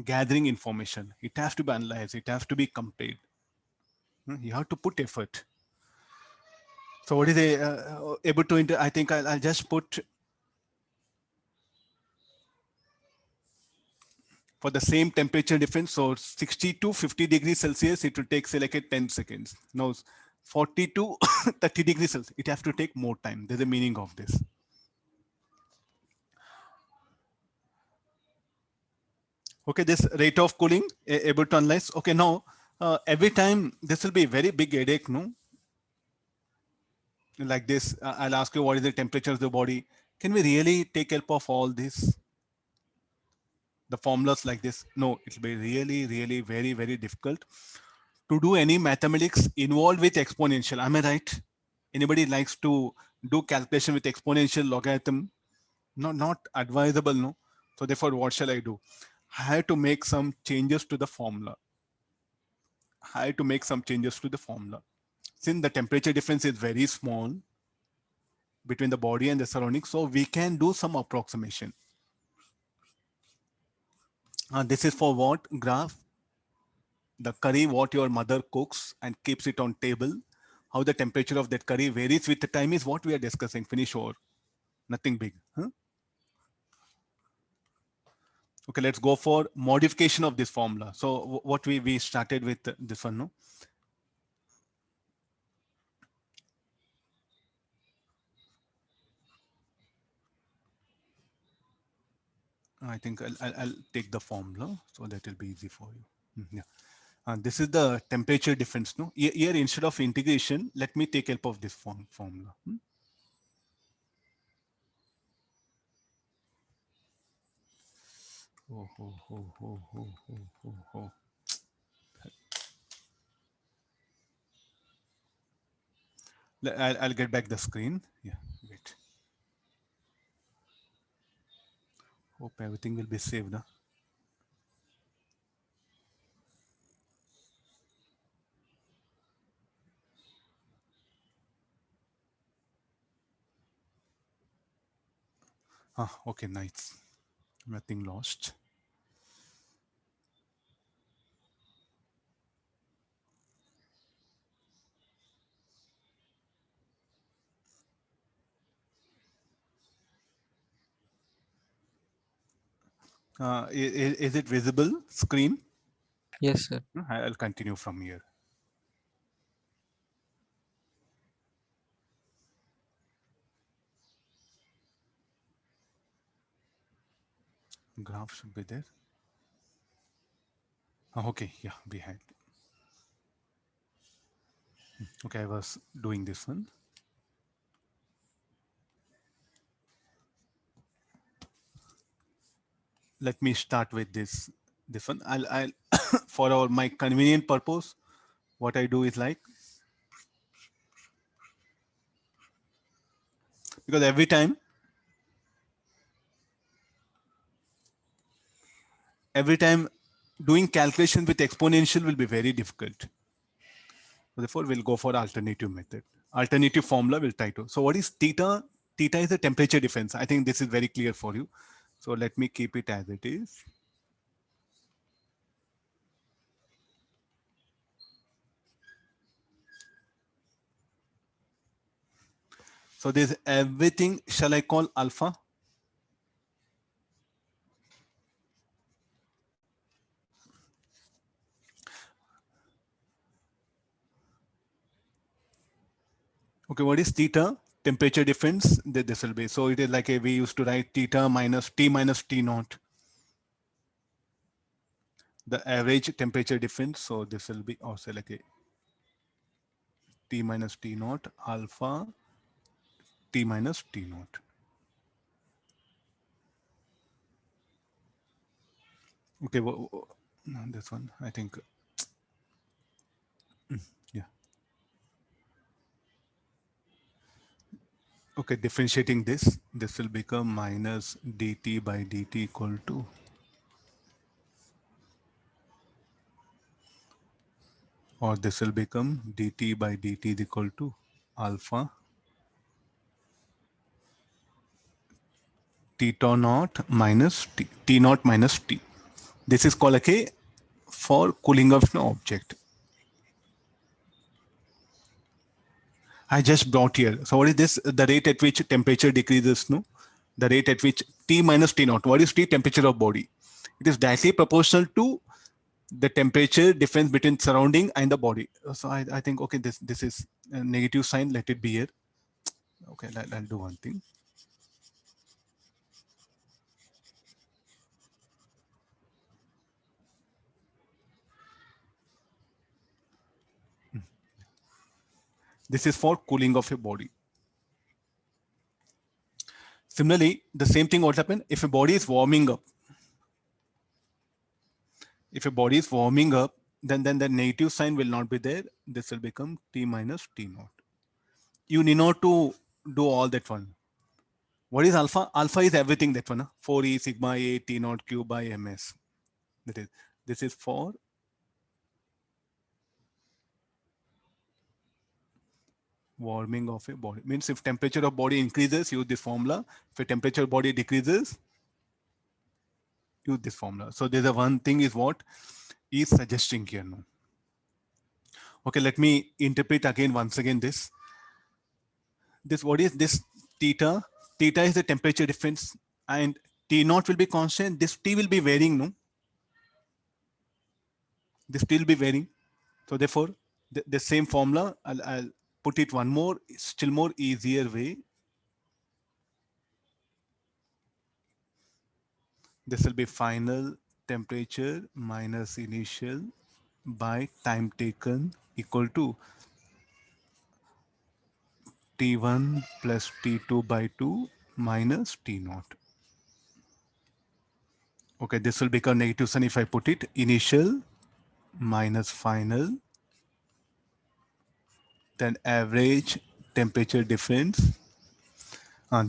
gathering information. It has to be analyzed. It has to be compared. You have to put effort. So what is able to? I think I'll just put for the same temperature difference. So 60 to 50 degrees Celsius, it will take say like a 10 seconds. Now 40 to 30 degrees Celsius, it has to take more time. There's a meaning of this. Okay, this rate of cooling able to analyze. Okay, now every time this will be a very big headache, no? Like this, I'll ask you what is the temperature of the body. Can we really take help of all this? The formulas like this? No, it'll be really, really very, very difficult to do any mathematics involved with exponential. Am I right? Anybody likes to do calculation with exponential logarithm? Not advisable, no? So therefore, what shall I do? I have to make some changes to the formula. I have to make some changes to the formula. Since the temperature difference is very small between the body and the surroundings, so we can do some approximation. This is for what graph? The curry what your mother cooks and keeps it on table. How the temperature of that curry varies with the time is what we are discussing. Finish or nothing big. Huh? Okay, let's go for modification of this formula. So what we started with this one, no? I think I'll take the formula so that will be easy for you. Yeah. This is the temperature difference. No, here instead of integration, let me take help of this formula. Oh, oh, oh, oh, oh, oh, oh, oh. I'll get back the screen. Yeah, wait. Hope everything will be saved. Huh? Okay, nice. Nothing lost. Is it visible screen? Yes, sir. I'll continue from here. Graph should be there. Okay, yeah, we had. Okay, I was doing this one. Let me start with this one. I'll for my convenient purpose, what I do is like, because every time doing calculation with exponential will be very difficult. So therefore, we'll go for alternative method. Alternative formula we'll try to. So what is theta? Theta is the temperature difference. I think this is very clear for you. So let me keep it as it is. So this everything shall I call alpha? Okay, what is theta? Temperature difference. This will be. So it is like we used to write theta minus T naught. The average temperature difference. So this will be also like a T minus T naught alpha T minus T naught. Okay, well, this one I think. Yeah. Okay, differentiating this will become minus dt by dt equal to, or this will become dt by dt is equal to alpha t tau naught minus t naught minus t. This is called like a for cooling of an object. I just brought here. So what is this? The rate at which temperature decreases, no? The rate at which T minus T naught. What is T? Temperature of body. It is directly proportional to the temperature difference between surrounding and the body. So I think, okay, this is a negative sign. Let it be here. Okay, I'll do one thing. This is for cooling of a body. Similarly, the same thing what happen if a body is warming up. If a body is warming up, then the negative sign will not be there. This will become T minus T naught. You need not to do all that one. What is alpha? Alpha is everything that one. 4e sigma a T naught q by ms. That is, this is for warming of a body. Means if temperature of body increases, use this formula. If a temperature of body decreases, use this formula. So there's a one thing is what is suggesting here now. Okay, let me interpret again once again this. This what is this theta? Theta is the temperature difference and T naught will be constant. This T will be varying, no? This T will be varying. So therefore, the same formula, I'll put it one more, still more easier way. This will be final temperature minus initial by time taken equal to T1 plus T2 by 2 minus T naught. Okay, this will become negative sign if I put it initial minus final, then average temperature difference.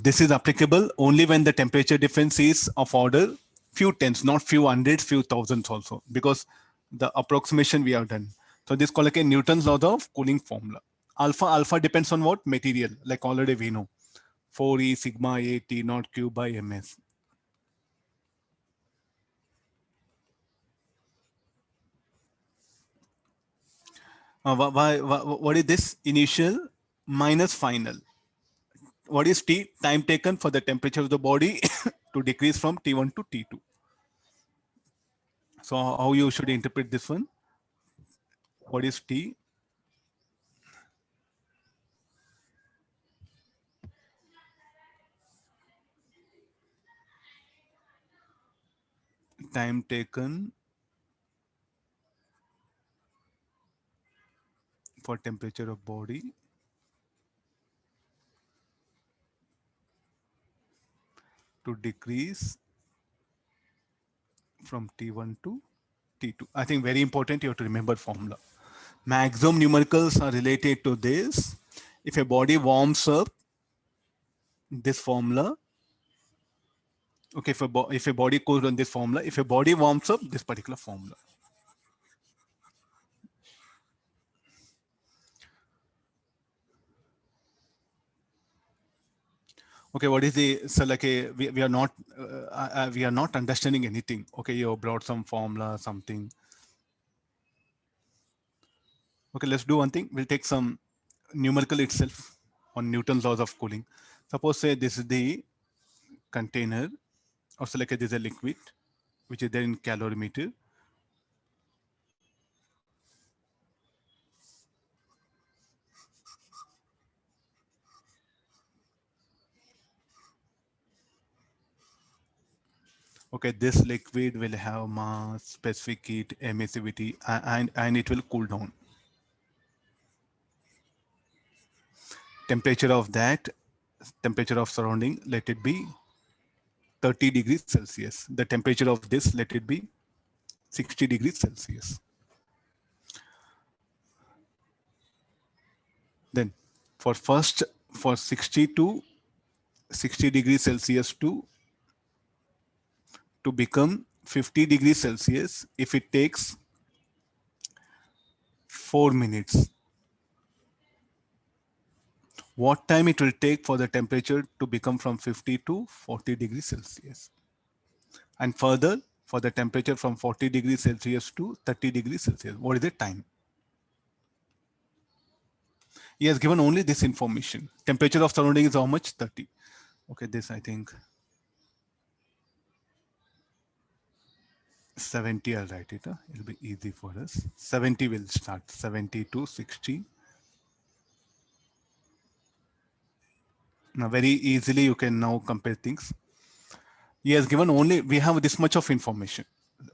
This is applicable only when the temperature difference is of order few tens, not few hundreds, few thousands also, because the approximation we have done. So this is called like a Newton's law of cooling formula. Alpha depends on what? Material, like already we know. 4e sigma a T naught q by ms. What is this? Initial minus final. What is T? Time taken for the temperature of the body to decrease from T1 to T2. So how you should interpret this one? What is T? Time taken for temperature of body to decrease from T1 to T2. I think very important you have to remember formula. Maximum numericals are related to this. If a body warms up, this formula. Okay, if a body cools on this formula, if a body warms up, this particular formula. Okay, what is the, so like we are not understanding anything. Okay, you brought some formula, something. Okay, let's do one thing. We'll take some numerical itself on Newton's laws of cooling. Suppose say this is the container, or so like this is a liquid, which is there in calorimeter. Okay, this liquid will have mass, specific heat, emissivity, and it will cool down. Temperature of that, temperature of surrounding, let it be 30 degrees Celsius. The temperature of this, let it be 60 degrees Celsius. Then for 60 to 60 degrees Celsius to become 50 degrees Celsius if it takes 4 minutes. What time it will take for the temperature to become from 50 to 40 degrees Celsius? And further, for the temperature from 40 degrees Celsius to 30 degrees Celsius, what is the time? He has given only this information. Temperature of surrounding is how much? 30. Okay, this I think 70, I'll write it. It'll be easy for us. 70 will start, 70 to 60. Now very easily you can now compare things. He has given only, we have this much of information.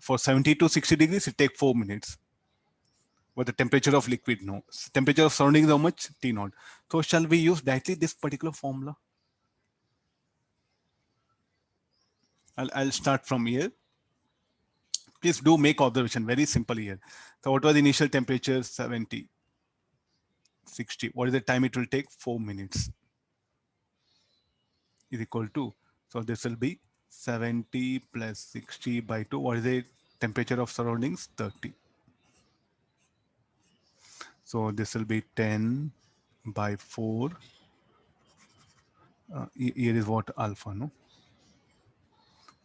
For 70 to 60 degrees, it takes 4 minutes. But the temperature of liquid, no. Temperature of surrounding is how much? T naught. So shall we use directly this particular formula? I'll start from here. Please do make observation, very simple here. So what was the initial temperature? 70, 60. What is the time it will take? 4 minutes is equal to, so this will be 70 plus 60 by 2. What is the temperature of surroundings? 30. So this will be 10 by 4. Here is what alpha, no?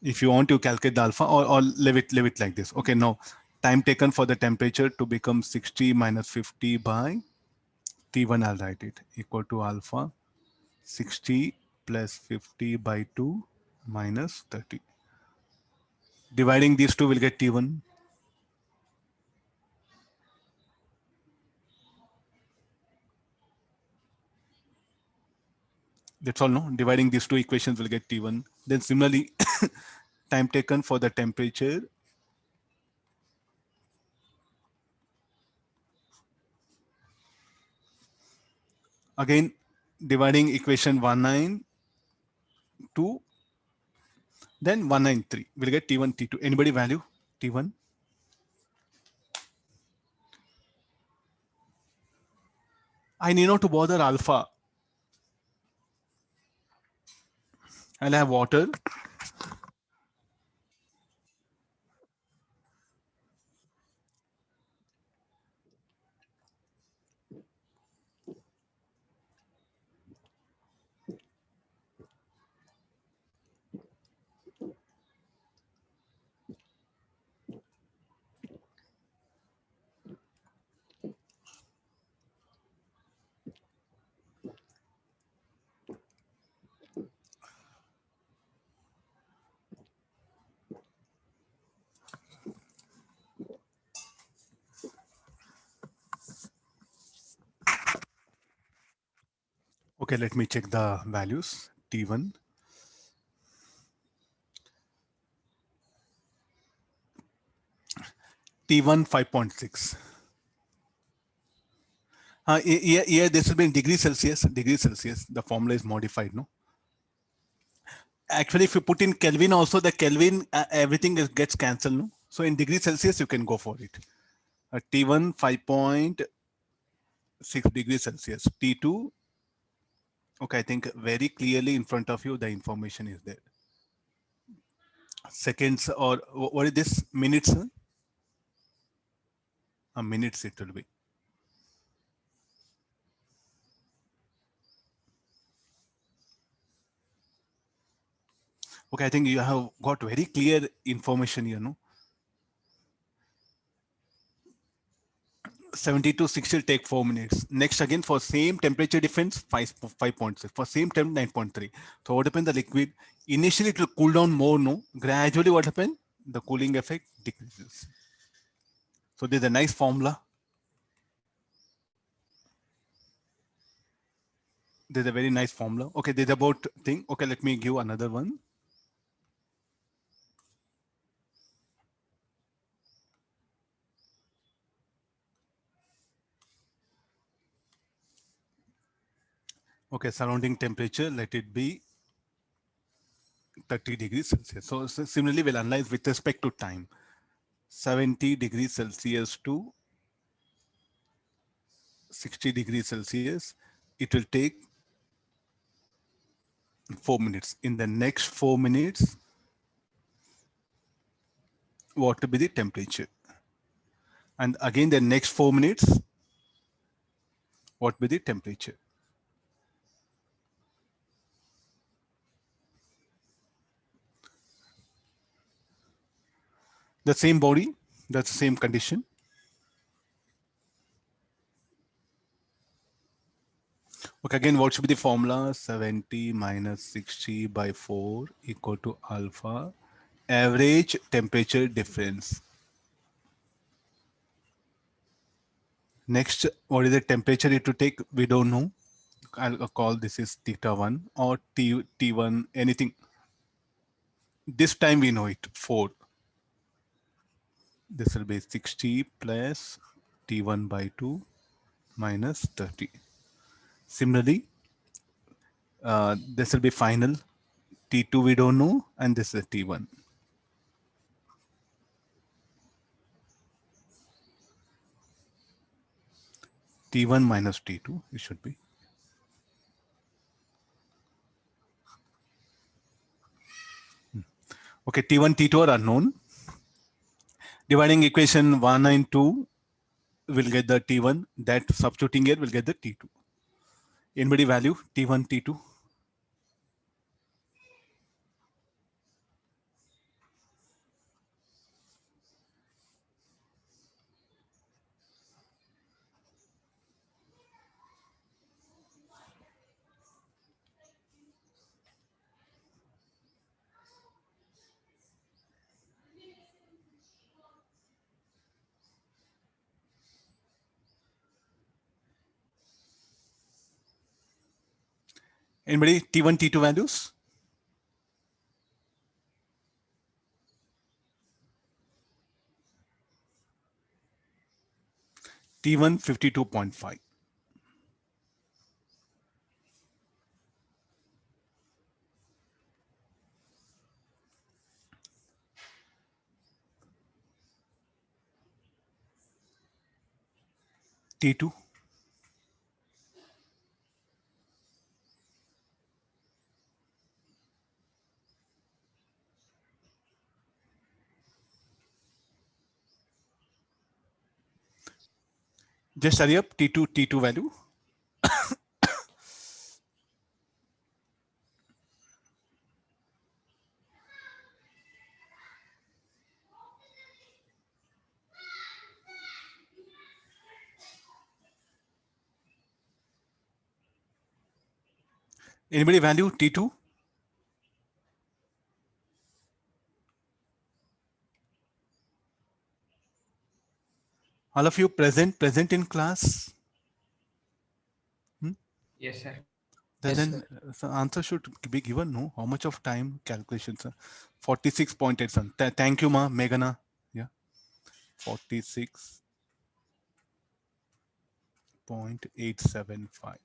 If you want to calculate the alpha, or leave it like this. Okay, now time taken for the temperature to become 60 minus 50 by T1, I'll write it, equal to alpha 60 plus 50 by 2 minus 30. Dividing these two will get T1. That's all, no? Dividing these two equations will get T1. Then similarly, time taken for the temperature again, dividing equation 192, then 193 will get T1, T2. Anybody value T1? I need not to bother alpha. I'll have water. Okay, let me check the values. T1. T1 5.6. Here this will be in degrees Celsius. Degrees Celsius. The formula is modified, no? Actually, if you put in Kelvin also, the Kelvin, everything gets cancelled, no? So in degrees Celsius, you can go for it. T1 5.6 degrees Celsius. T2, okay, I think very clearly in front of you, the information is there. Seconds, or what is this? Minutes? Minutes it will be. Okay, I think you have got very clear information here, no? 70 to 60 will take 4 minutes. Next, again, for same temperature difference, 5.6. For same temp, 9.3. So what happens? The liquid, initially it will cool down more, no? Gradually what happens? The cooling effect decreases. So there's a nice formula. There's a very nice formula. Okay, there's about thing. Okay, let me give another one. Okay, surrounding temperature, let it be 30 degrees Celsius. So similarly, we'll analyze with respect to time. 70 degrees Celsius to 60 degrees Celsius. It will take 4 minutes. In the next 4 minutes, what will be the temperature? And again, the next 4 minutes, what will be the temperature? The same body, that's the same condition. Okay, again, what should be the formula? 70 minus 60 by 4 equal to alpha average temperature difference. Next, what is the temperature it to take? We don't know. I'll call this is theta1 or T1, anything. This time we know it, 4. This will be 60 plus T1 by 2 minus 30. Similarly, this will be final. T2 we don't know, and this is T1. T1 minus T2, it should be. Okay, T1, T2 are unknown. Dividing equation 1 and 2 will get the T1. That substituting here will get the T2. Anybody value T1, T2? Anybody T1, T2 values? T1 52.5. T2. Just hurry up, T2, T2 value. Anybody value T2? All of you present in class? Yes, sir. Then the answer should be given, no? How much of time calculations? 46.8. Thank you, Ma, Meghana. Yeah, 46.875.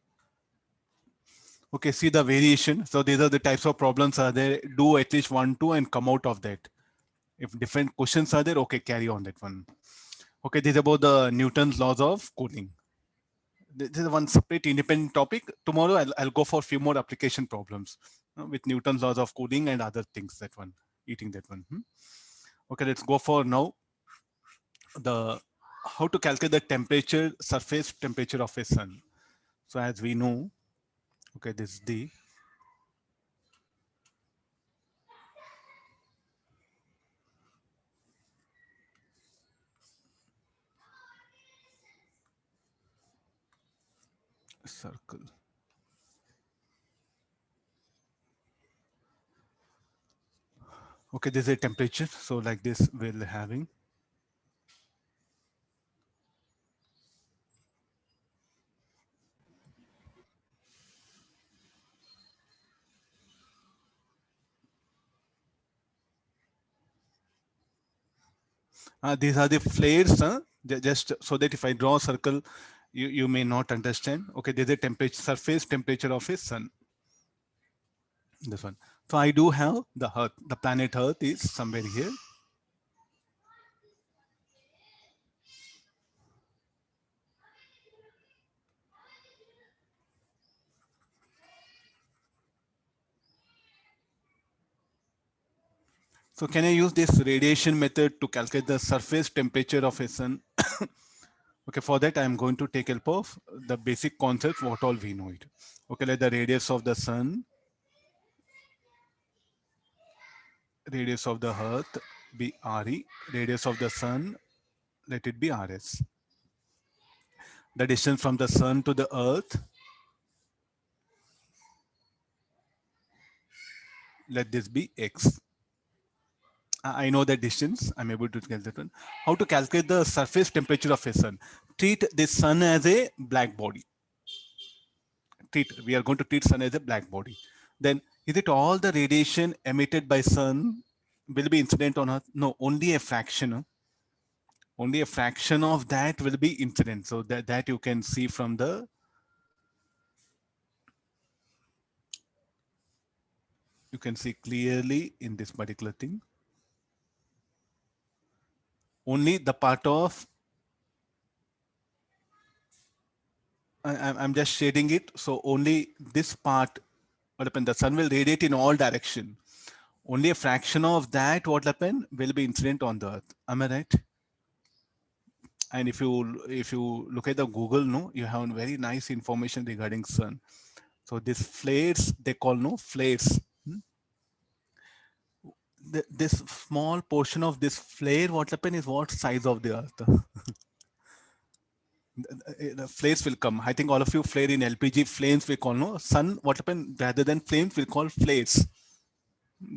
Okay, see the variation. So these are the types of problems are there. Do at least 1, 2 and come out of that. If different questions are there, okay, carry on that one. Okay, this is about the Newton's laws of cooling. This is one separate independent topic. Tomorrow I'll go for a few more application problems with Newton's laws of cooling and other things, that one, eating that one. Okay, let's go for now the how to calculate the temperature, surface temperature of a sun. So as we know, okay, this is the circle. Okay, this is a temperature. So like this, we're having. These are the flares, just so that if I draw a circle, you may not understand. Okay, there's a temperature, surface temperature of a sun. This one. So I do have the Earth, the planet Earth is somewhere here. So can I use this radiation method to calculate the surface temperature of a sun? Okay, for that I'm going to take help of the basic concepts, what all we know it. Okay, let the radius of the earth be RE, radius of the sun, let it be RS. The distance from the sun to the earth, let this be X. I know the distance, I'm able to calculate that one. How to calculate the surface temperature of a sun? Treat this sun as a black body. We are going to treat sun as a black body. Then is it all the radiation emitted by sun will be incident on earth? No, only a fraction. Only a fraction of that will be incident. So that you can see from the, you can see clearly in this particular thing. Only the part of, I'm just shading it. So only this part, what happen? The sun will radiate in all direction. Only a fraction of that, what happen, will be incident on the earth. Am I right? And if you look at the Google, no, you have very nice information regarding sun. So these flares, they call no flares. This small portion of this flare, what happen is what size of the earth. The flares will come. I think all of you flare in LPG flames we call no sun. What happen rather than flames we call flares.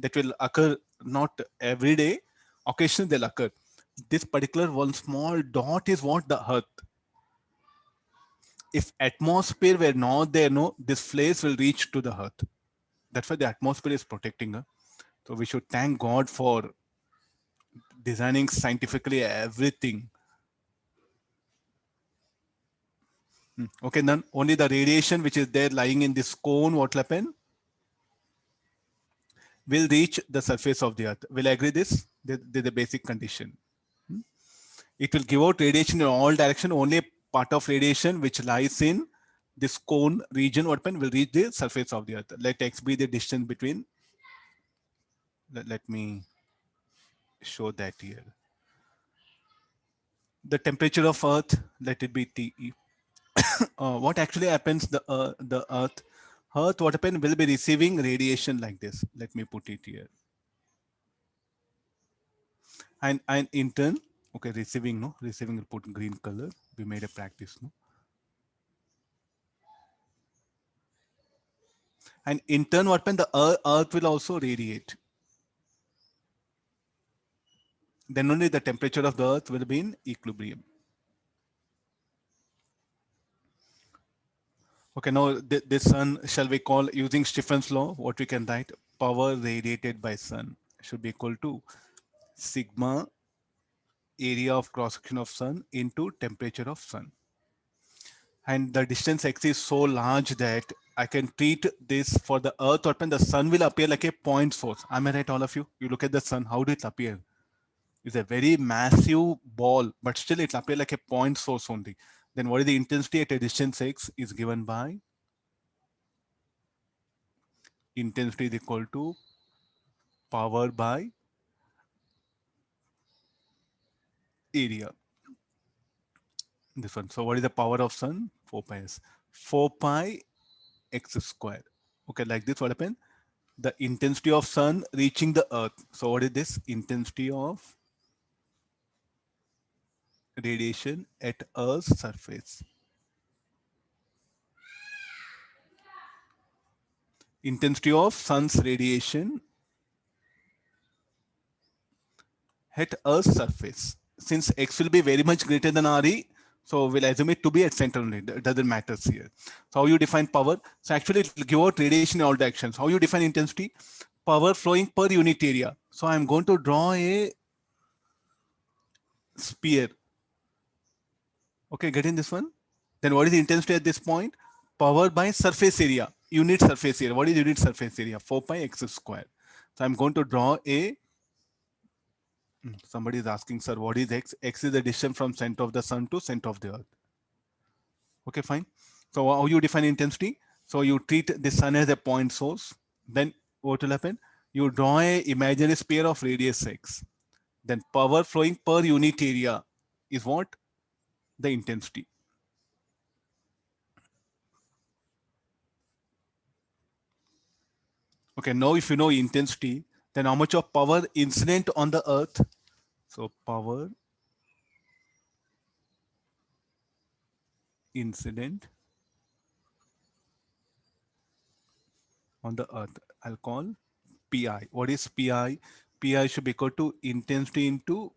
That will occur not every day. Occasionally they'll occur. This particular one small dot is what the earth. If atmosphere were not there, no, this flares will reach to the earth. That's why the atmosphere is protecting her. So we should thank God for designing scientifically everything. Okay, then only the radiation which is there lying in this cone, what will happen? Will reach the surface of the earth. Will I agree this? This is the basic condition. It will give out radiation in all direction. Only a part of radiation which lies in this cone region, what happen, will reach the surface of the earth. Let X be the distance between. Let me show that here. The temperature of earth, let it be TE. What actually happens, the earth what happen, will be receiving radiation like this. Let me put it here. And in turn, okay, receiving, no, receiving will put green color. We made a practice, no. And in turn, what happen, the earth will also radiate. Then only the temperature of the earth will be in equilibrium. Okay, now this sun, shall we call, using Stephen's law, what we can write? Power radiated by sun should be equal to sigma area of cross section of sun into temperature of sun. And the distance x is so large that I can treat this for the earth, or when the sun will appear like a point source. Am I right, all of you? You look at the sun, how do it appear? It's a very massive ball, but still it appears like a point source only. Then what is the intensity at a distance x is given by intensity is equal to power by area. This one. So what is the power of sun? 4 pi s. 4 pi x square. Okay, like this, what happened? The intensity of sun reaching the earth. So what is this? Intensity of radiation at Earth's surface. Intensity of sun's radiation at Earth's surface. Since x will be very much greater than RE, so we'll assume it to be at center only. It doesn't matter here. So how you define power? So actually it will give out radiation in all directions. How you define intensity? Power flowing per unit area. So I'm going to draw a sphere. Okay, getting this one? Then what is the intensity at this point? Power by surface area. Unit surface area. What is unit surface area? 4 pi x square. So I'm going to draw a, somebody is asking, sir, what is x? X is the distance from center of the sun to center of the earth. Okay, fine. So how you define intensity? So you treat the sun as a point source. Then what will happen? You draw a imaginary sphere of radius x. Then power flowing per unit area is what? The intensity. Okay, now if you know intensity, then how much of power incident on the earth? So power incident on the earth, I'll call PI. What is PI? PI should be equal to intensity into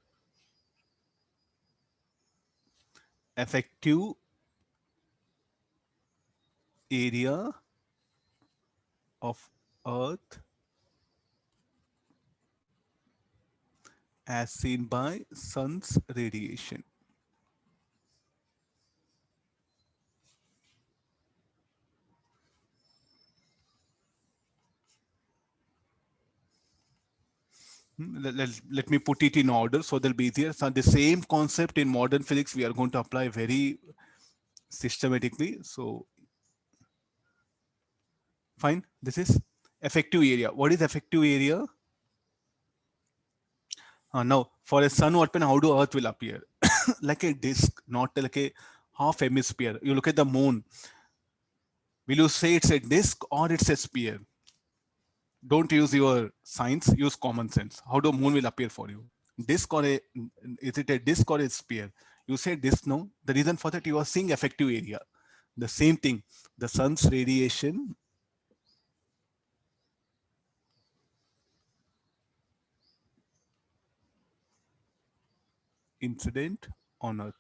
effective area of earth as seen by sun's radiation. Let me put it in order so they'll be easier. So the same concept in modern physics we are going to apply very systematically. So fine, this is effective area. What is effective area? Now for a sun open, how do earth will appear? Like a disk, not like a half hemisphere. You look at the moon. Will you say it's a disk or it's a sphere? Don't use your science, use common sense. How do moon will appear for you? Disk or a, is it a disk or a sphere? You say disk, no. The reason for that, you are seeing effective area. The same thing, the sun's radiation incident on earth.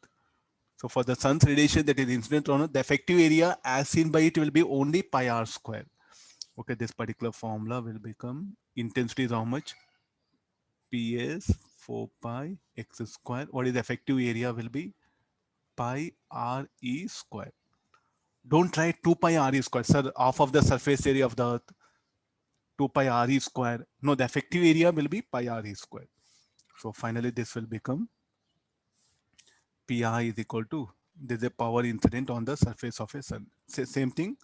So for the sun's radiation that is incident on earth, the effective area as seen by it will be only pi r square. Okay, this particular formula will become intensity is how much? PS 4 pi x square. What is the effective area will be? Pi r e square. Don't try 2 pi r e square, sir, half of the surface area of the earth. 2 pi r e square. No, the effective area will be pi r e square. So finally, this will become Pi is equal to, there's a power incident on the surface of a sun. Same thing.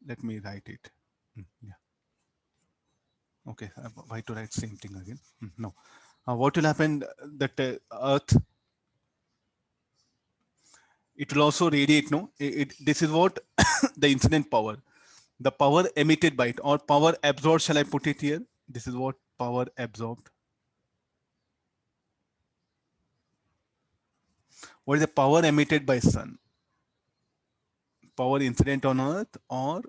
Let me write it. Yeah. Okay. Why to write same thing again? No. What will happen that Earth, it will also radiate, no? This is what the incident power, the power emitted by it or power absorbed. Shall I put it here? This is what power absorbed. What is the power emitted by sun? Power incident on Earth or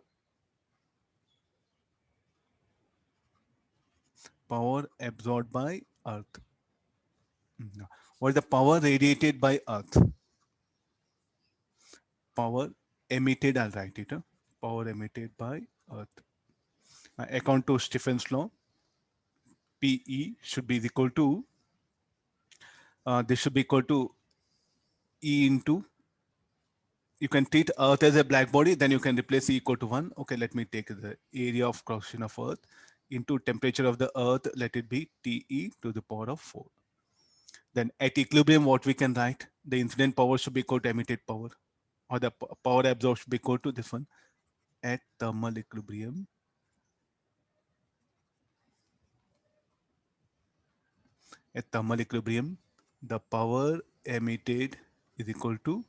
power absorbed by Earth? No. What is the power radiated by Earth? Power emitted, I'll write it. Power emitted by Earth. According to Stephen's law, PE should be equal to, this should be equal to E into, you can treat Earth as a black body, then you can replace E equal to 1. Okay, let me take the area of cross section of Earth into temperature of the Earth, let it be TE to the power of 4. Then at equilibrium, what we can write? The incident power should be equal to emitted power, or the power absorbed should be equal to this one. At thermal equilibrium, the power emitted is equal to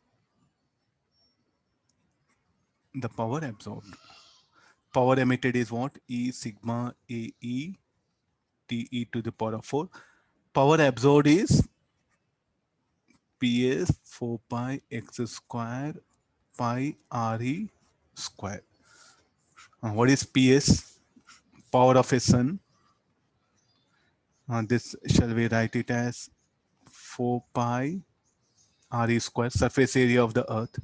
the power absorbed. Power emitted is what? E sigma AE TE to the power of 4. Power absorbed is PS 4 pi x square pi RE square. What is PS? Power of a sun. This shall we write it as 4 pi RE square, surface area of the earth.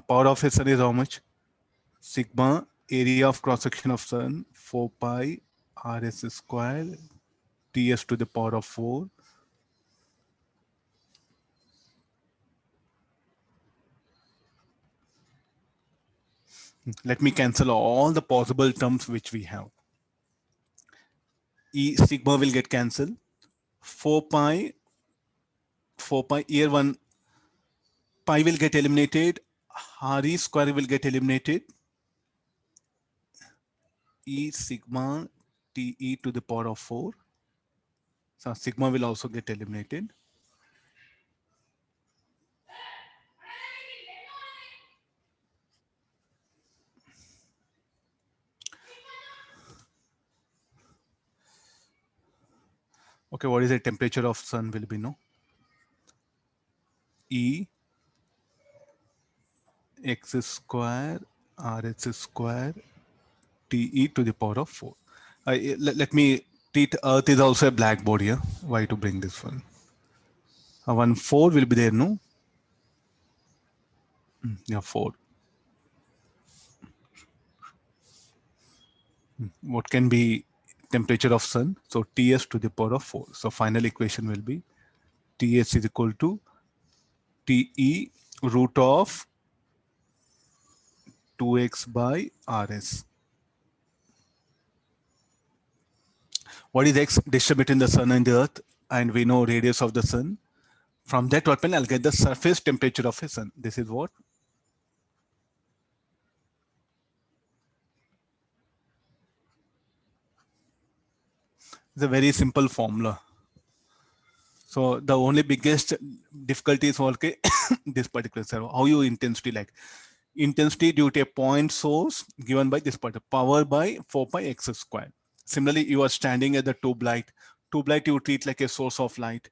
Power of a sun is how much? Sigma area of cross section of sun 4 pi RS square TS to the power of 4. Let me cancel all the possible terms which we have. E sigma will get cancelled. 4 pi here 1 pi will get eliminated. RE square will get eliminated. E sigma TE to the power of 4. So sigma will also get eliminated. Okay, what is the temperature of sun will be no? E x square RS square TE to the power of 4. Let me treat Earth is also a black body here. Why to bring this one? One 4 will be there, no? Yeah, 4. What can be temperature of sun? So Ts to the power of 4. So final equation will be Ts is equal to TE root of 2x by Rs. What is x? Distance between the sun and the earth, and we know radius of the sun. From that what I'll get the surface temperature of a sun. This is what? It's a very simple formula. So the only biggest difficulty is okay, this particular servo. How you intensity like intensity due to a point source given by this part power by 4 pi x square. Similarly, you are standing at the tube light. Tube light you treat like a source of light,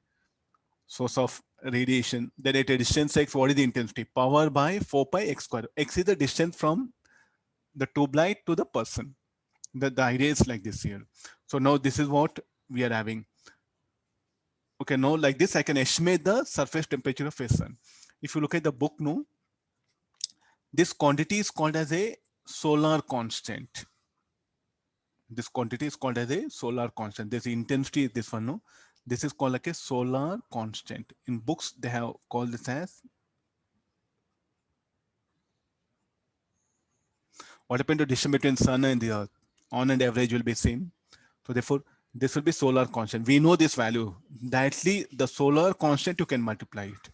source of radiation. Then at a distance x, what is the intensity? Power by 4 pi x square. X is the distance from the tube light to the person. The idea is like this here. So now this is what we are having. Okay, now like this, I can estimate the surface temperature of a sun. If you look at the book, no, this quantity is called as a solar constant. This quantity is called as a solar constant. This intensity is this one, no? This is called like a solar constant. In books, they have called this as, what happened to distance between sun and the earth? On and average will be same. So therefore, this will be solar constant. We know this value. Directly, the solar constant, you can multiply it.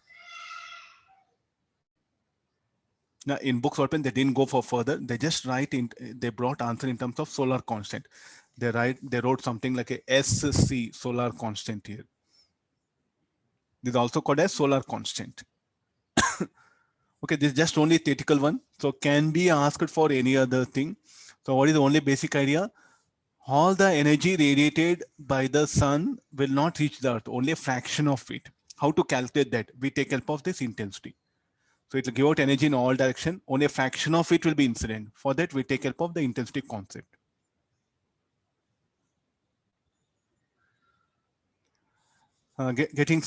Now in books open, they didn't go for further. They just write in, they brought answer in terms of solar constant. They wrote something like a SC solar constant here. This is also called as solar constant. Okay, this is just only theoretical one. So can be asked for any other thing. So what is the only basic idea? All the energy radiated by the sun will not reach the earth, only a fraction of it. How to calculate that? We take help of this intensity. So it will give out energy in all direction. Only a fraction of it will be incident. For that, we take help of the intensity concept. Getting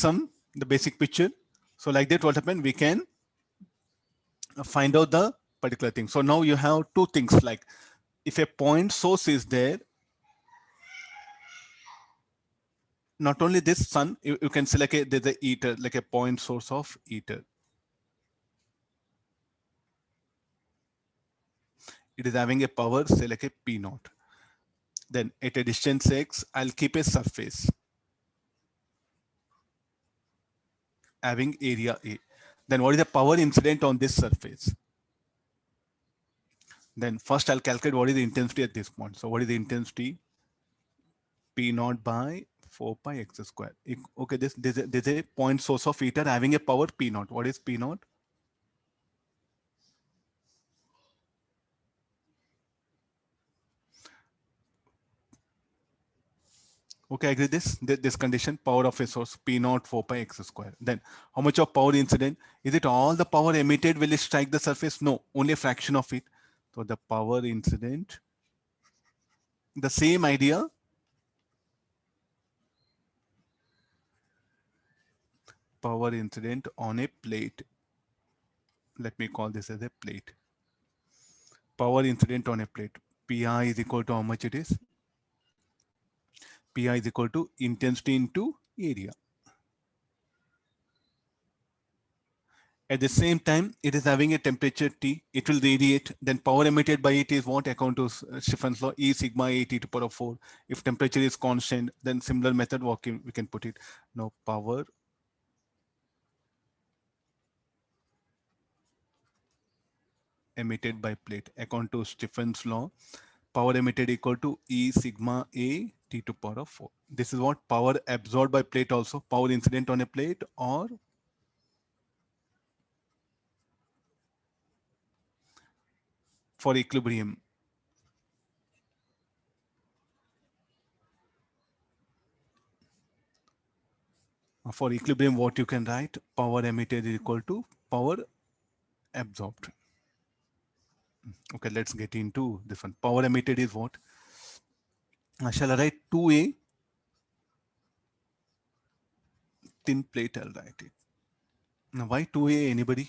the basic picture. So like that, what happened? We can find out the particular thing. So now you have two things, like if a point source is there, not only this sun, you can select there's a ether, like a point source of ether. It is having a power, say like a P naught. Then at a distance x, I'll keep a surface having area A. Then what is the power incident on this surface? Then first I'll calculate what is the intensity at this point. So what is the intensity? P naught by 4 pi x square. Okay, this is a point source of ether having a power P naught. What is P naught? Okay, I agree this condition, power of a source P naught 4 pi x square. Then how much of power incident? Is it all the power emitted will it strike the surface? No, only a fraction of it. So the power incident, the same idea, power incident on a plate. Let me call this as a plate. Power incident on a plate. Pi is equal to how much it is? Pi is equal to intensity into area. At the same time, it is having a temperature T, it will radiate, then power emitted by it is what according to Stephen's law, E sigma A T to the power of 4. If temperature is constant, then similar method we can put it. Now power emitted by plate according to Stephen's law, power emitted equal to E sigma A T to power of 4. This is what power absorbed by plate also, power incident on a plate, or for equilibrium. For equilibrium, what you can write, power emitted is equal to power absorbed. Okay, let's get into this one. Power emitted is what? Shall I write 2A thin plate? I'll write it. Now, why 2A? Anybody?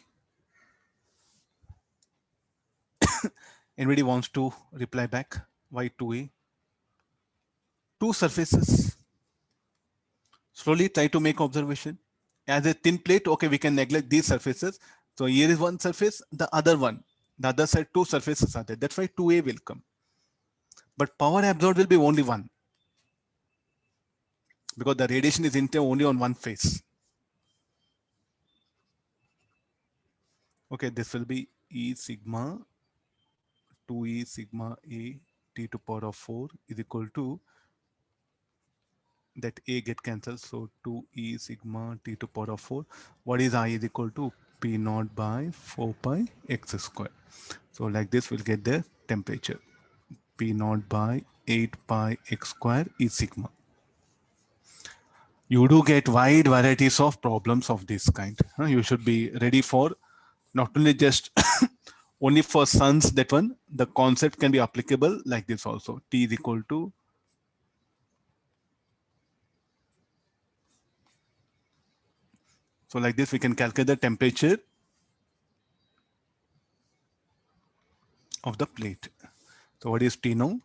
Anybody wants to reply back? Why 2A? Two surfaces. Slowly try to make observation. As a thin plate, okay, we can neglect these surfaces. So here is one surface, the other one. The other side, two surfaces are there. That's why 2A will come. But power absorbed will be only one, because the radiation is only on one face. Okay, this will be E sigma 2E sigma A T to power of 4 is equal to, that A get cancelled. So 2E sigma T to power of 4. What is I is equal to P naught by 4 pi x square. So like this, we'll get the temperature. P naught by 8 pi x square is sigma. You do get wide varieties of problems of this kind. You should be ready for not only just only for suns, that one, the concept can be applicable like this also. T is equal to, so like this, we can calculate the temperature of the plate. So what is T now?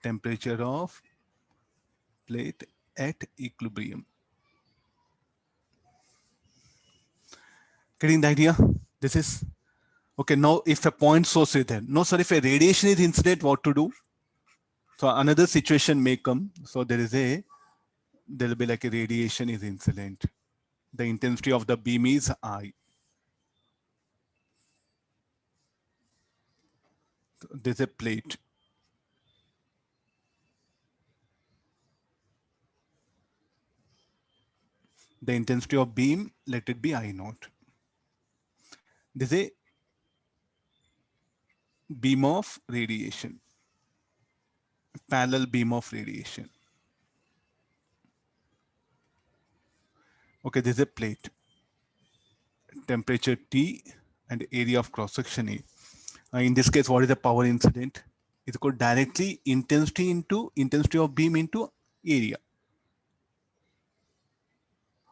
Temperature of plate at equilibrium. Getting the idea? This is okay. Now, if a point source is there, no, sir, if a radiation is incident, what to do? So another situation may come. So there will be like a radiation is incident. The intensity of the beam is I. So there's a plate. The intensity of beam, let it be I naught. There's a beam of radiation, parallel beam of radiation. Okay, there's a plate, temperature T and area of cross section A. In this case, what is the power incident? It's equal directly intensity of beam into area.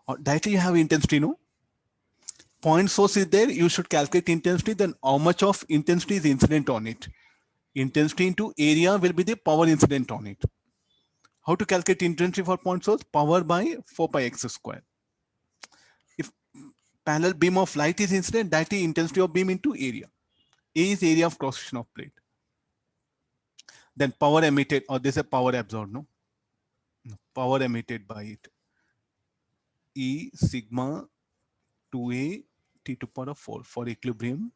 Or directly you have intensity, no? Point source is there, you should calculate intensity, then how much of intensity is incident on it. Intensity into area will be the power incident on it. How to calculate intensity for point source? Power by 4 pi x square. If parallel beam of light is incident, that is intensity of beam into area. A is area of cross section of plate. Then power emitted, or this is a power absorbed, no? Power emitted by it. E sigma 2A T to power of 4 for equilibrium.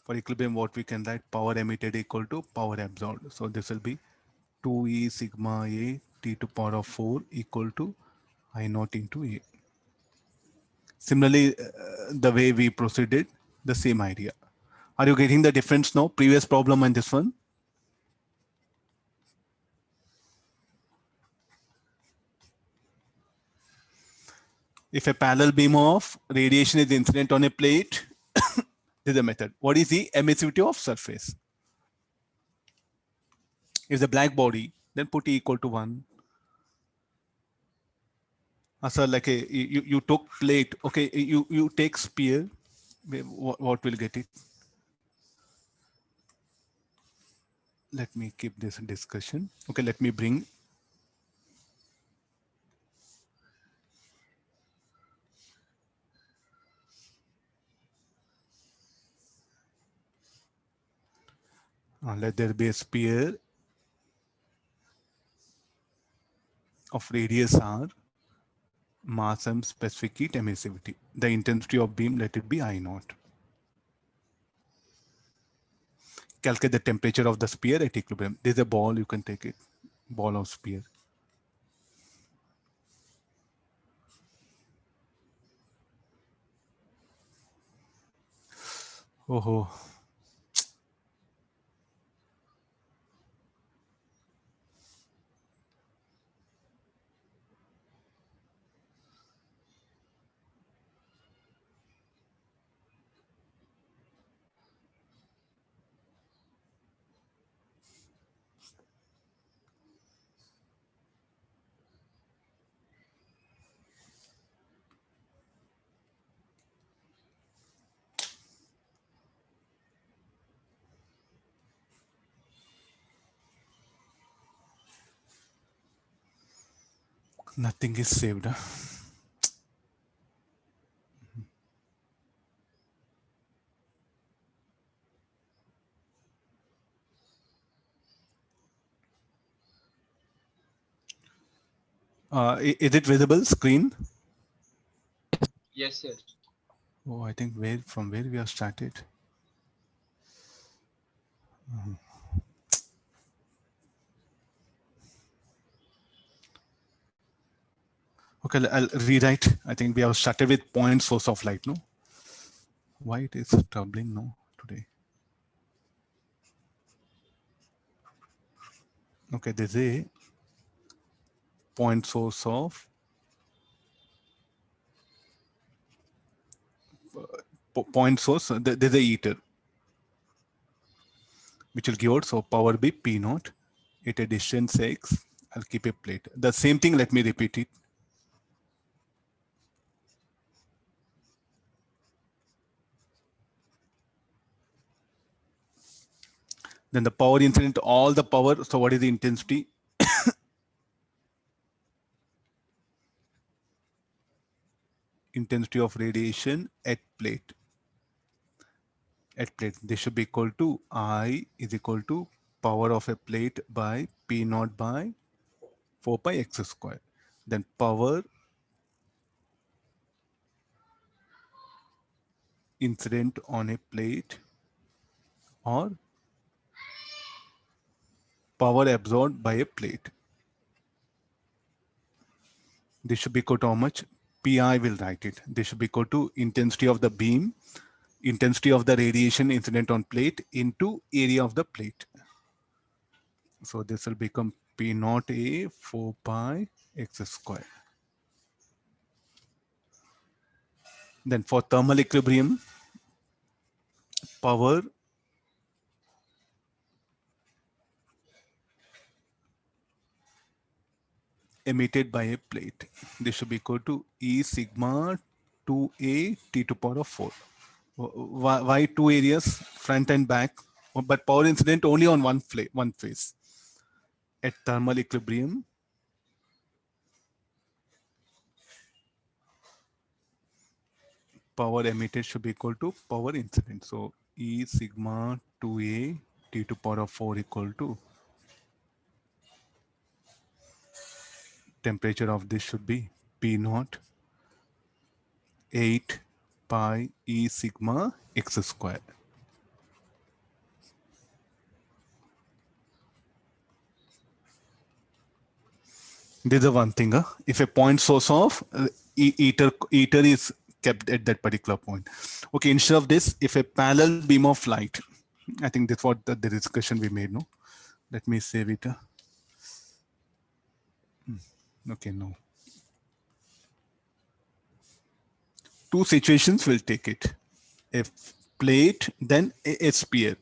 For equilibrium, what we can write, power emitted equal to power absorbed. So this will be 2E sigma A T to power of 4 equal to I naught into A. Similarly, the way we proceeded, the same idea. Are you getting the difference now? Previous problem and this one? If a parallel beam of radiation is incident on a plate, this is the method. What is the emissivity of surface? If the black body, then put E equal to 1. Sir, like you took plate, okay, you take sphere, what will get it? Let me keep this discussion. Okay, let me bring. Let there be a sphere of radius r. mass m, specific heat, emissivity. The intensity of beam, let it be I naught. Calculate the temperature of the sphere at equilibrium. There's a ball, you can take it, ball or sphere. Oh, nothing is saved. Huh? Is it visible screen? Yes, sir. Oh, I think from where we have started. Okay, I'll rewrite. I think we have started with point source of light. No, why it is troubling? No, today. Okay, there's a point source of point source. There's a heater which will give out, so power be P naught at a distance X. I'll keep a plate. The same thing, let me repeat it. Then the power incident, all the power. So what is the intensity? Intensity of radiation at plate. At plate, this should be equal to I is equal to power of a plate by P naught by 4 pi x square. Then power incident on a plate or power absorbed by a plate. This should be equal to how much? Pi will write it. This should be equal to intensity of the beam, intensity of the radiation incident on plate into area of the plate. So this will become P naught A 4 pi x square. Then for thermal equilibrium, power emitted by a plate. This should be equal to E sigma 2A T to power of 4. Why two areas, front and back, but power incident only on one phase. At thermal equilibrium, power emitted should be equal to power incident. So E sigma 2A T to power of 4 equal to temperature of this should be P naught 8 pi E sigma x square. This is the one thing. If a point source of ether is kept at that particular point. Okay, instead of this, if a parallel beam of light, I think that's what the discussion we made. No, let me save it. Okay, no. Two situations will take it. A plate, then a sphere.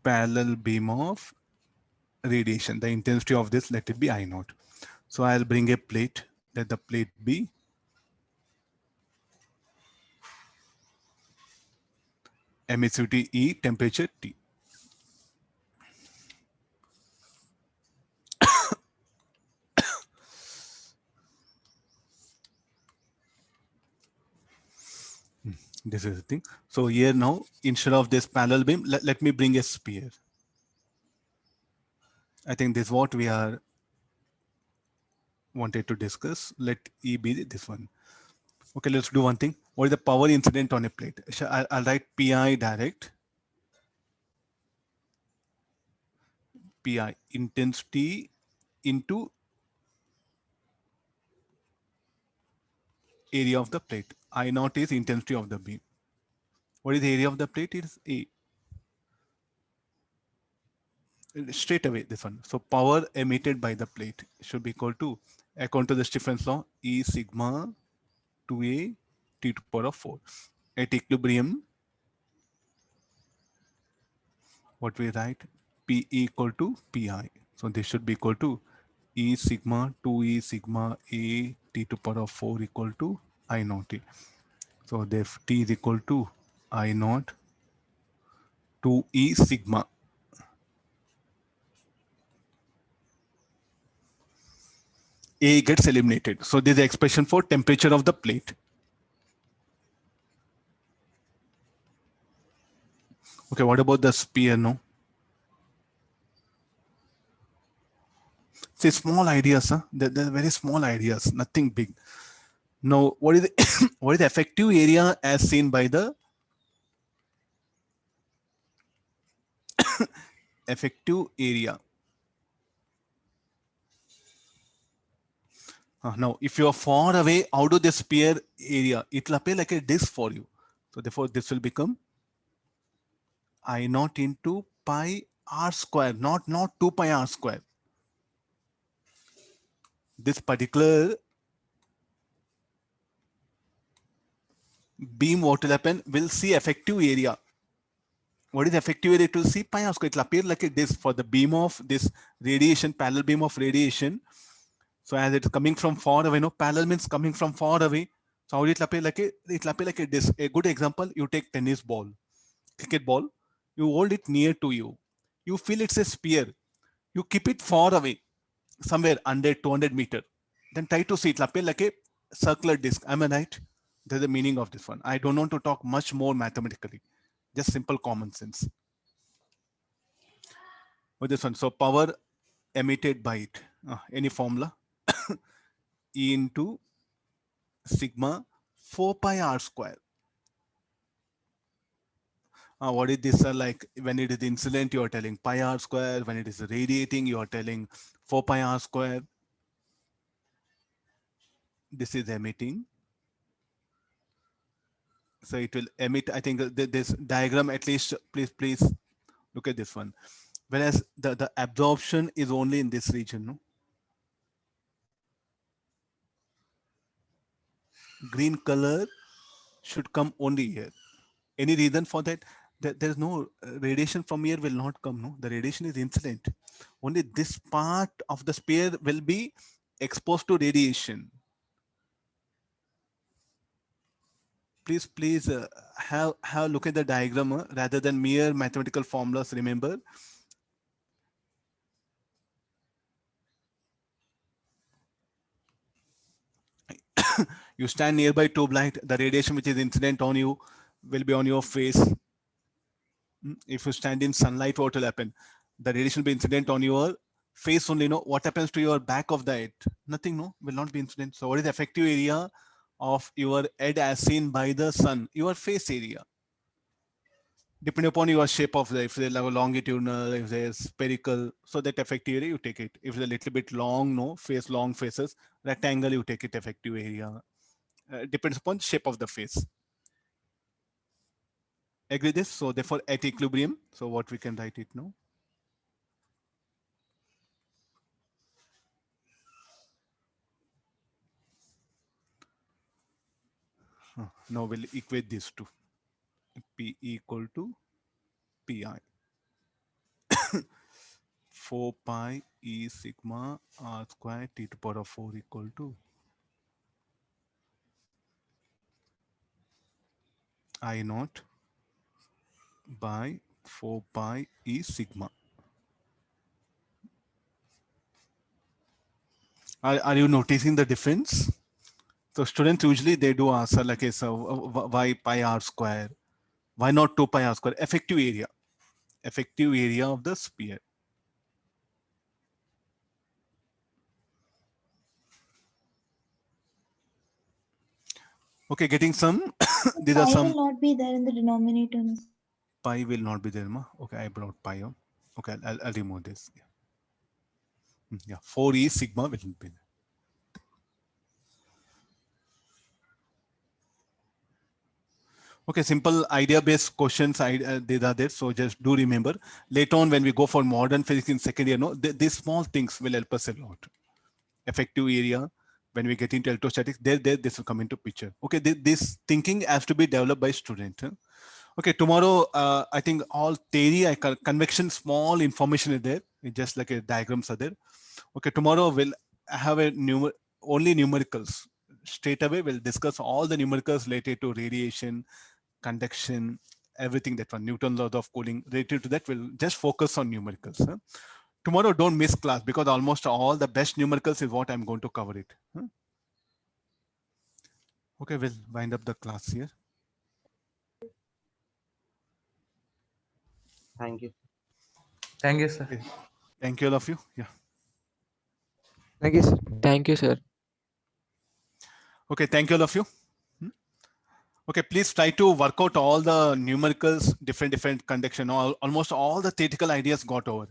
Parallel beam of radiation. The intensity of this, let it be I naught. So I'll bring a plate. Let the plate be emissivity E, temperature T. This is the thing. So here now, instead of this parallel beam, let me bring a sphere. I think this is what we are wanted to discuss. Let E be this one. Okay, let's do one thing. What is the power incident on a plate? I'll write PI direct. PI intensity into area of the plate. I naught is intensity of the beam. What is the area of the plate? It is A. Straight away this one. So power emitted by the plate should be equal to, according to the Stefan's law, E sigma 2A T to the power of 4. At equilibrium, what we write? P equal to Pi. So this should be equal to E sigma 2E sigma A T to the power of 4 equal to I naught. So if T is equal to I naught 2E sigma. A gets eliminated. So this is the expression for temperature of the plate. Okay, what about the sphere? No, see small ideas, huh? They're very small ideas, nothing big. Now, what is the what is the effective area as seen by the effective area? Now, if you are far away, how do the sphere area? It will appear like a disk for you. So therefore, this will become I naught into pi r square, not 2 pi r square. This particular beam, what will happen? Will see effective area. What is the effective area to see pi r square? It will appear like a disk for the beam of this radiation, parallel beam of radiation. So as it's coming from far away, no, parallel means coming from far away. So how it will appear like a disk. A good example, you take tennis ball, cricket ball, you hold it near to you. You feel it's a spear. You keep it far away, somewhere 100, 200 meter. Then try to see it will appear like a circular disc. Am I right? That's the meaning of this one. I don't want to talk much more mathematically. Just simple common sense. With this one, so power emitted by it. Any formula? E into sigma 4 pi r square. What is this? Like when it is incident, you are telling pi r square. When it is radiating, you are telling 4 pi r square. This is emitting. So it will emit. I think this diagram, at least, please look at this one. Whereas the absorption is only in this region. No? Green color should come only here. Any reason for that? There's no radiation from here will not come. No, the radiation is incident. Only this part of the sphere will be exposed to radiation. Please have look at the diagram rather than mere mathematical formulas. Remember, you stand nearby tube light, the radiation which is incident on you will be on your face. If you stand in sunlight, what will happen? The radiation will be incident on your face only. No, what happens to your back of the head? Nothing. No, will not be incident. So what is the effective area of your head as seen by the sun? Your face area. Depending upon your shape of the, if they're longitudinal, if they're spherical, so that effective area you take it. If it's a little bit long, no, long faces, rectangle, you take it effective area. Depends upon shape of the face. Agree this? So therefore at equilibrium, so what we can write it now? Now we'll equate these two. P equal to Pi. 4 pi E sigma R square T to the power of 4 equal to I naught by 4 pi E sigma. Are you noticing the difference? So students usually they do answer like, okay, so why pi r square? Why not 2 pi r square? Effective area of the sphere. Okay, getting some. These are Pi some. will not be there in the denominator. Pi will not be there, ma. Okay, I brought pi on. Okay, I'll remove this. Yeah. Yeah, 4e sigma will be there. Okay, simple idea-based questions. These are there. So just do remember. Later on, when we go for modern physics in second year, no, these small things will help us a lot. Effective area. When we get into electrostatics, this will come into picture. Okay, this thinking has to be developed by student. Huh? Okay, tomorrow, I think all theory, convection, small information is there. It's just like a diagrams are there. Okay, tomorrow we'll have only numericals. Straight away, we'll discuss all the numericals related to radiation, conduction, everything that one, Newton's laws of cooling. Related to that, we'll just focus on numericals. Huh? Tomorrow, don't miss class because almost all the best numericals is what I'm going to cover it. Huh? Okay, we'll wind up the class here. Thank you. Thank you, sir. Okay. Thank you, all of you. Yeah. Thank you, sir. Thank you, sir. Okay, thank you, all of you. Okay, please try to work out all the numericals, different conduction, almost all the theoretical ideas got over.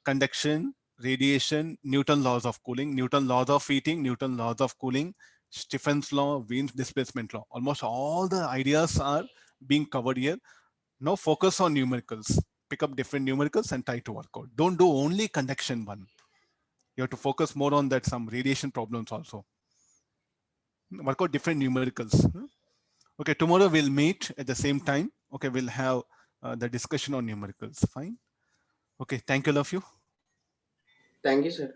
Conduction, radiation, Newton laws of cooling, Newton laws of heating, Newton laws of cooling, Stephen's law, Wien's displacement law. Almost all the ideas are being covered here. Now focus on numericals. Pick up different numericals and try to work out. Don't do only conduction one. You have to focus more on that, some radiation problems also. Work out different numericals. Okay, tomorrow we'll meet at the same time. Okay, we'll have the discussion on numericals. Fine. Okay, thank you, all of you. Thank you, sir.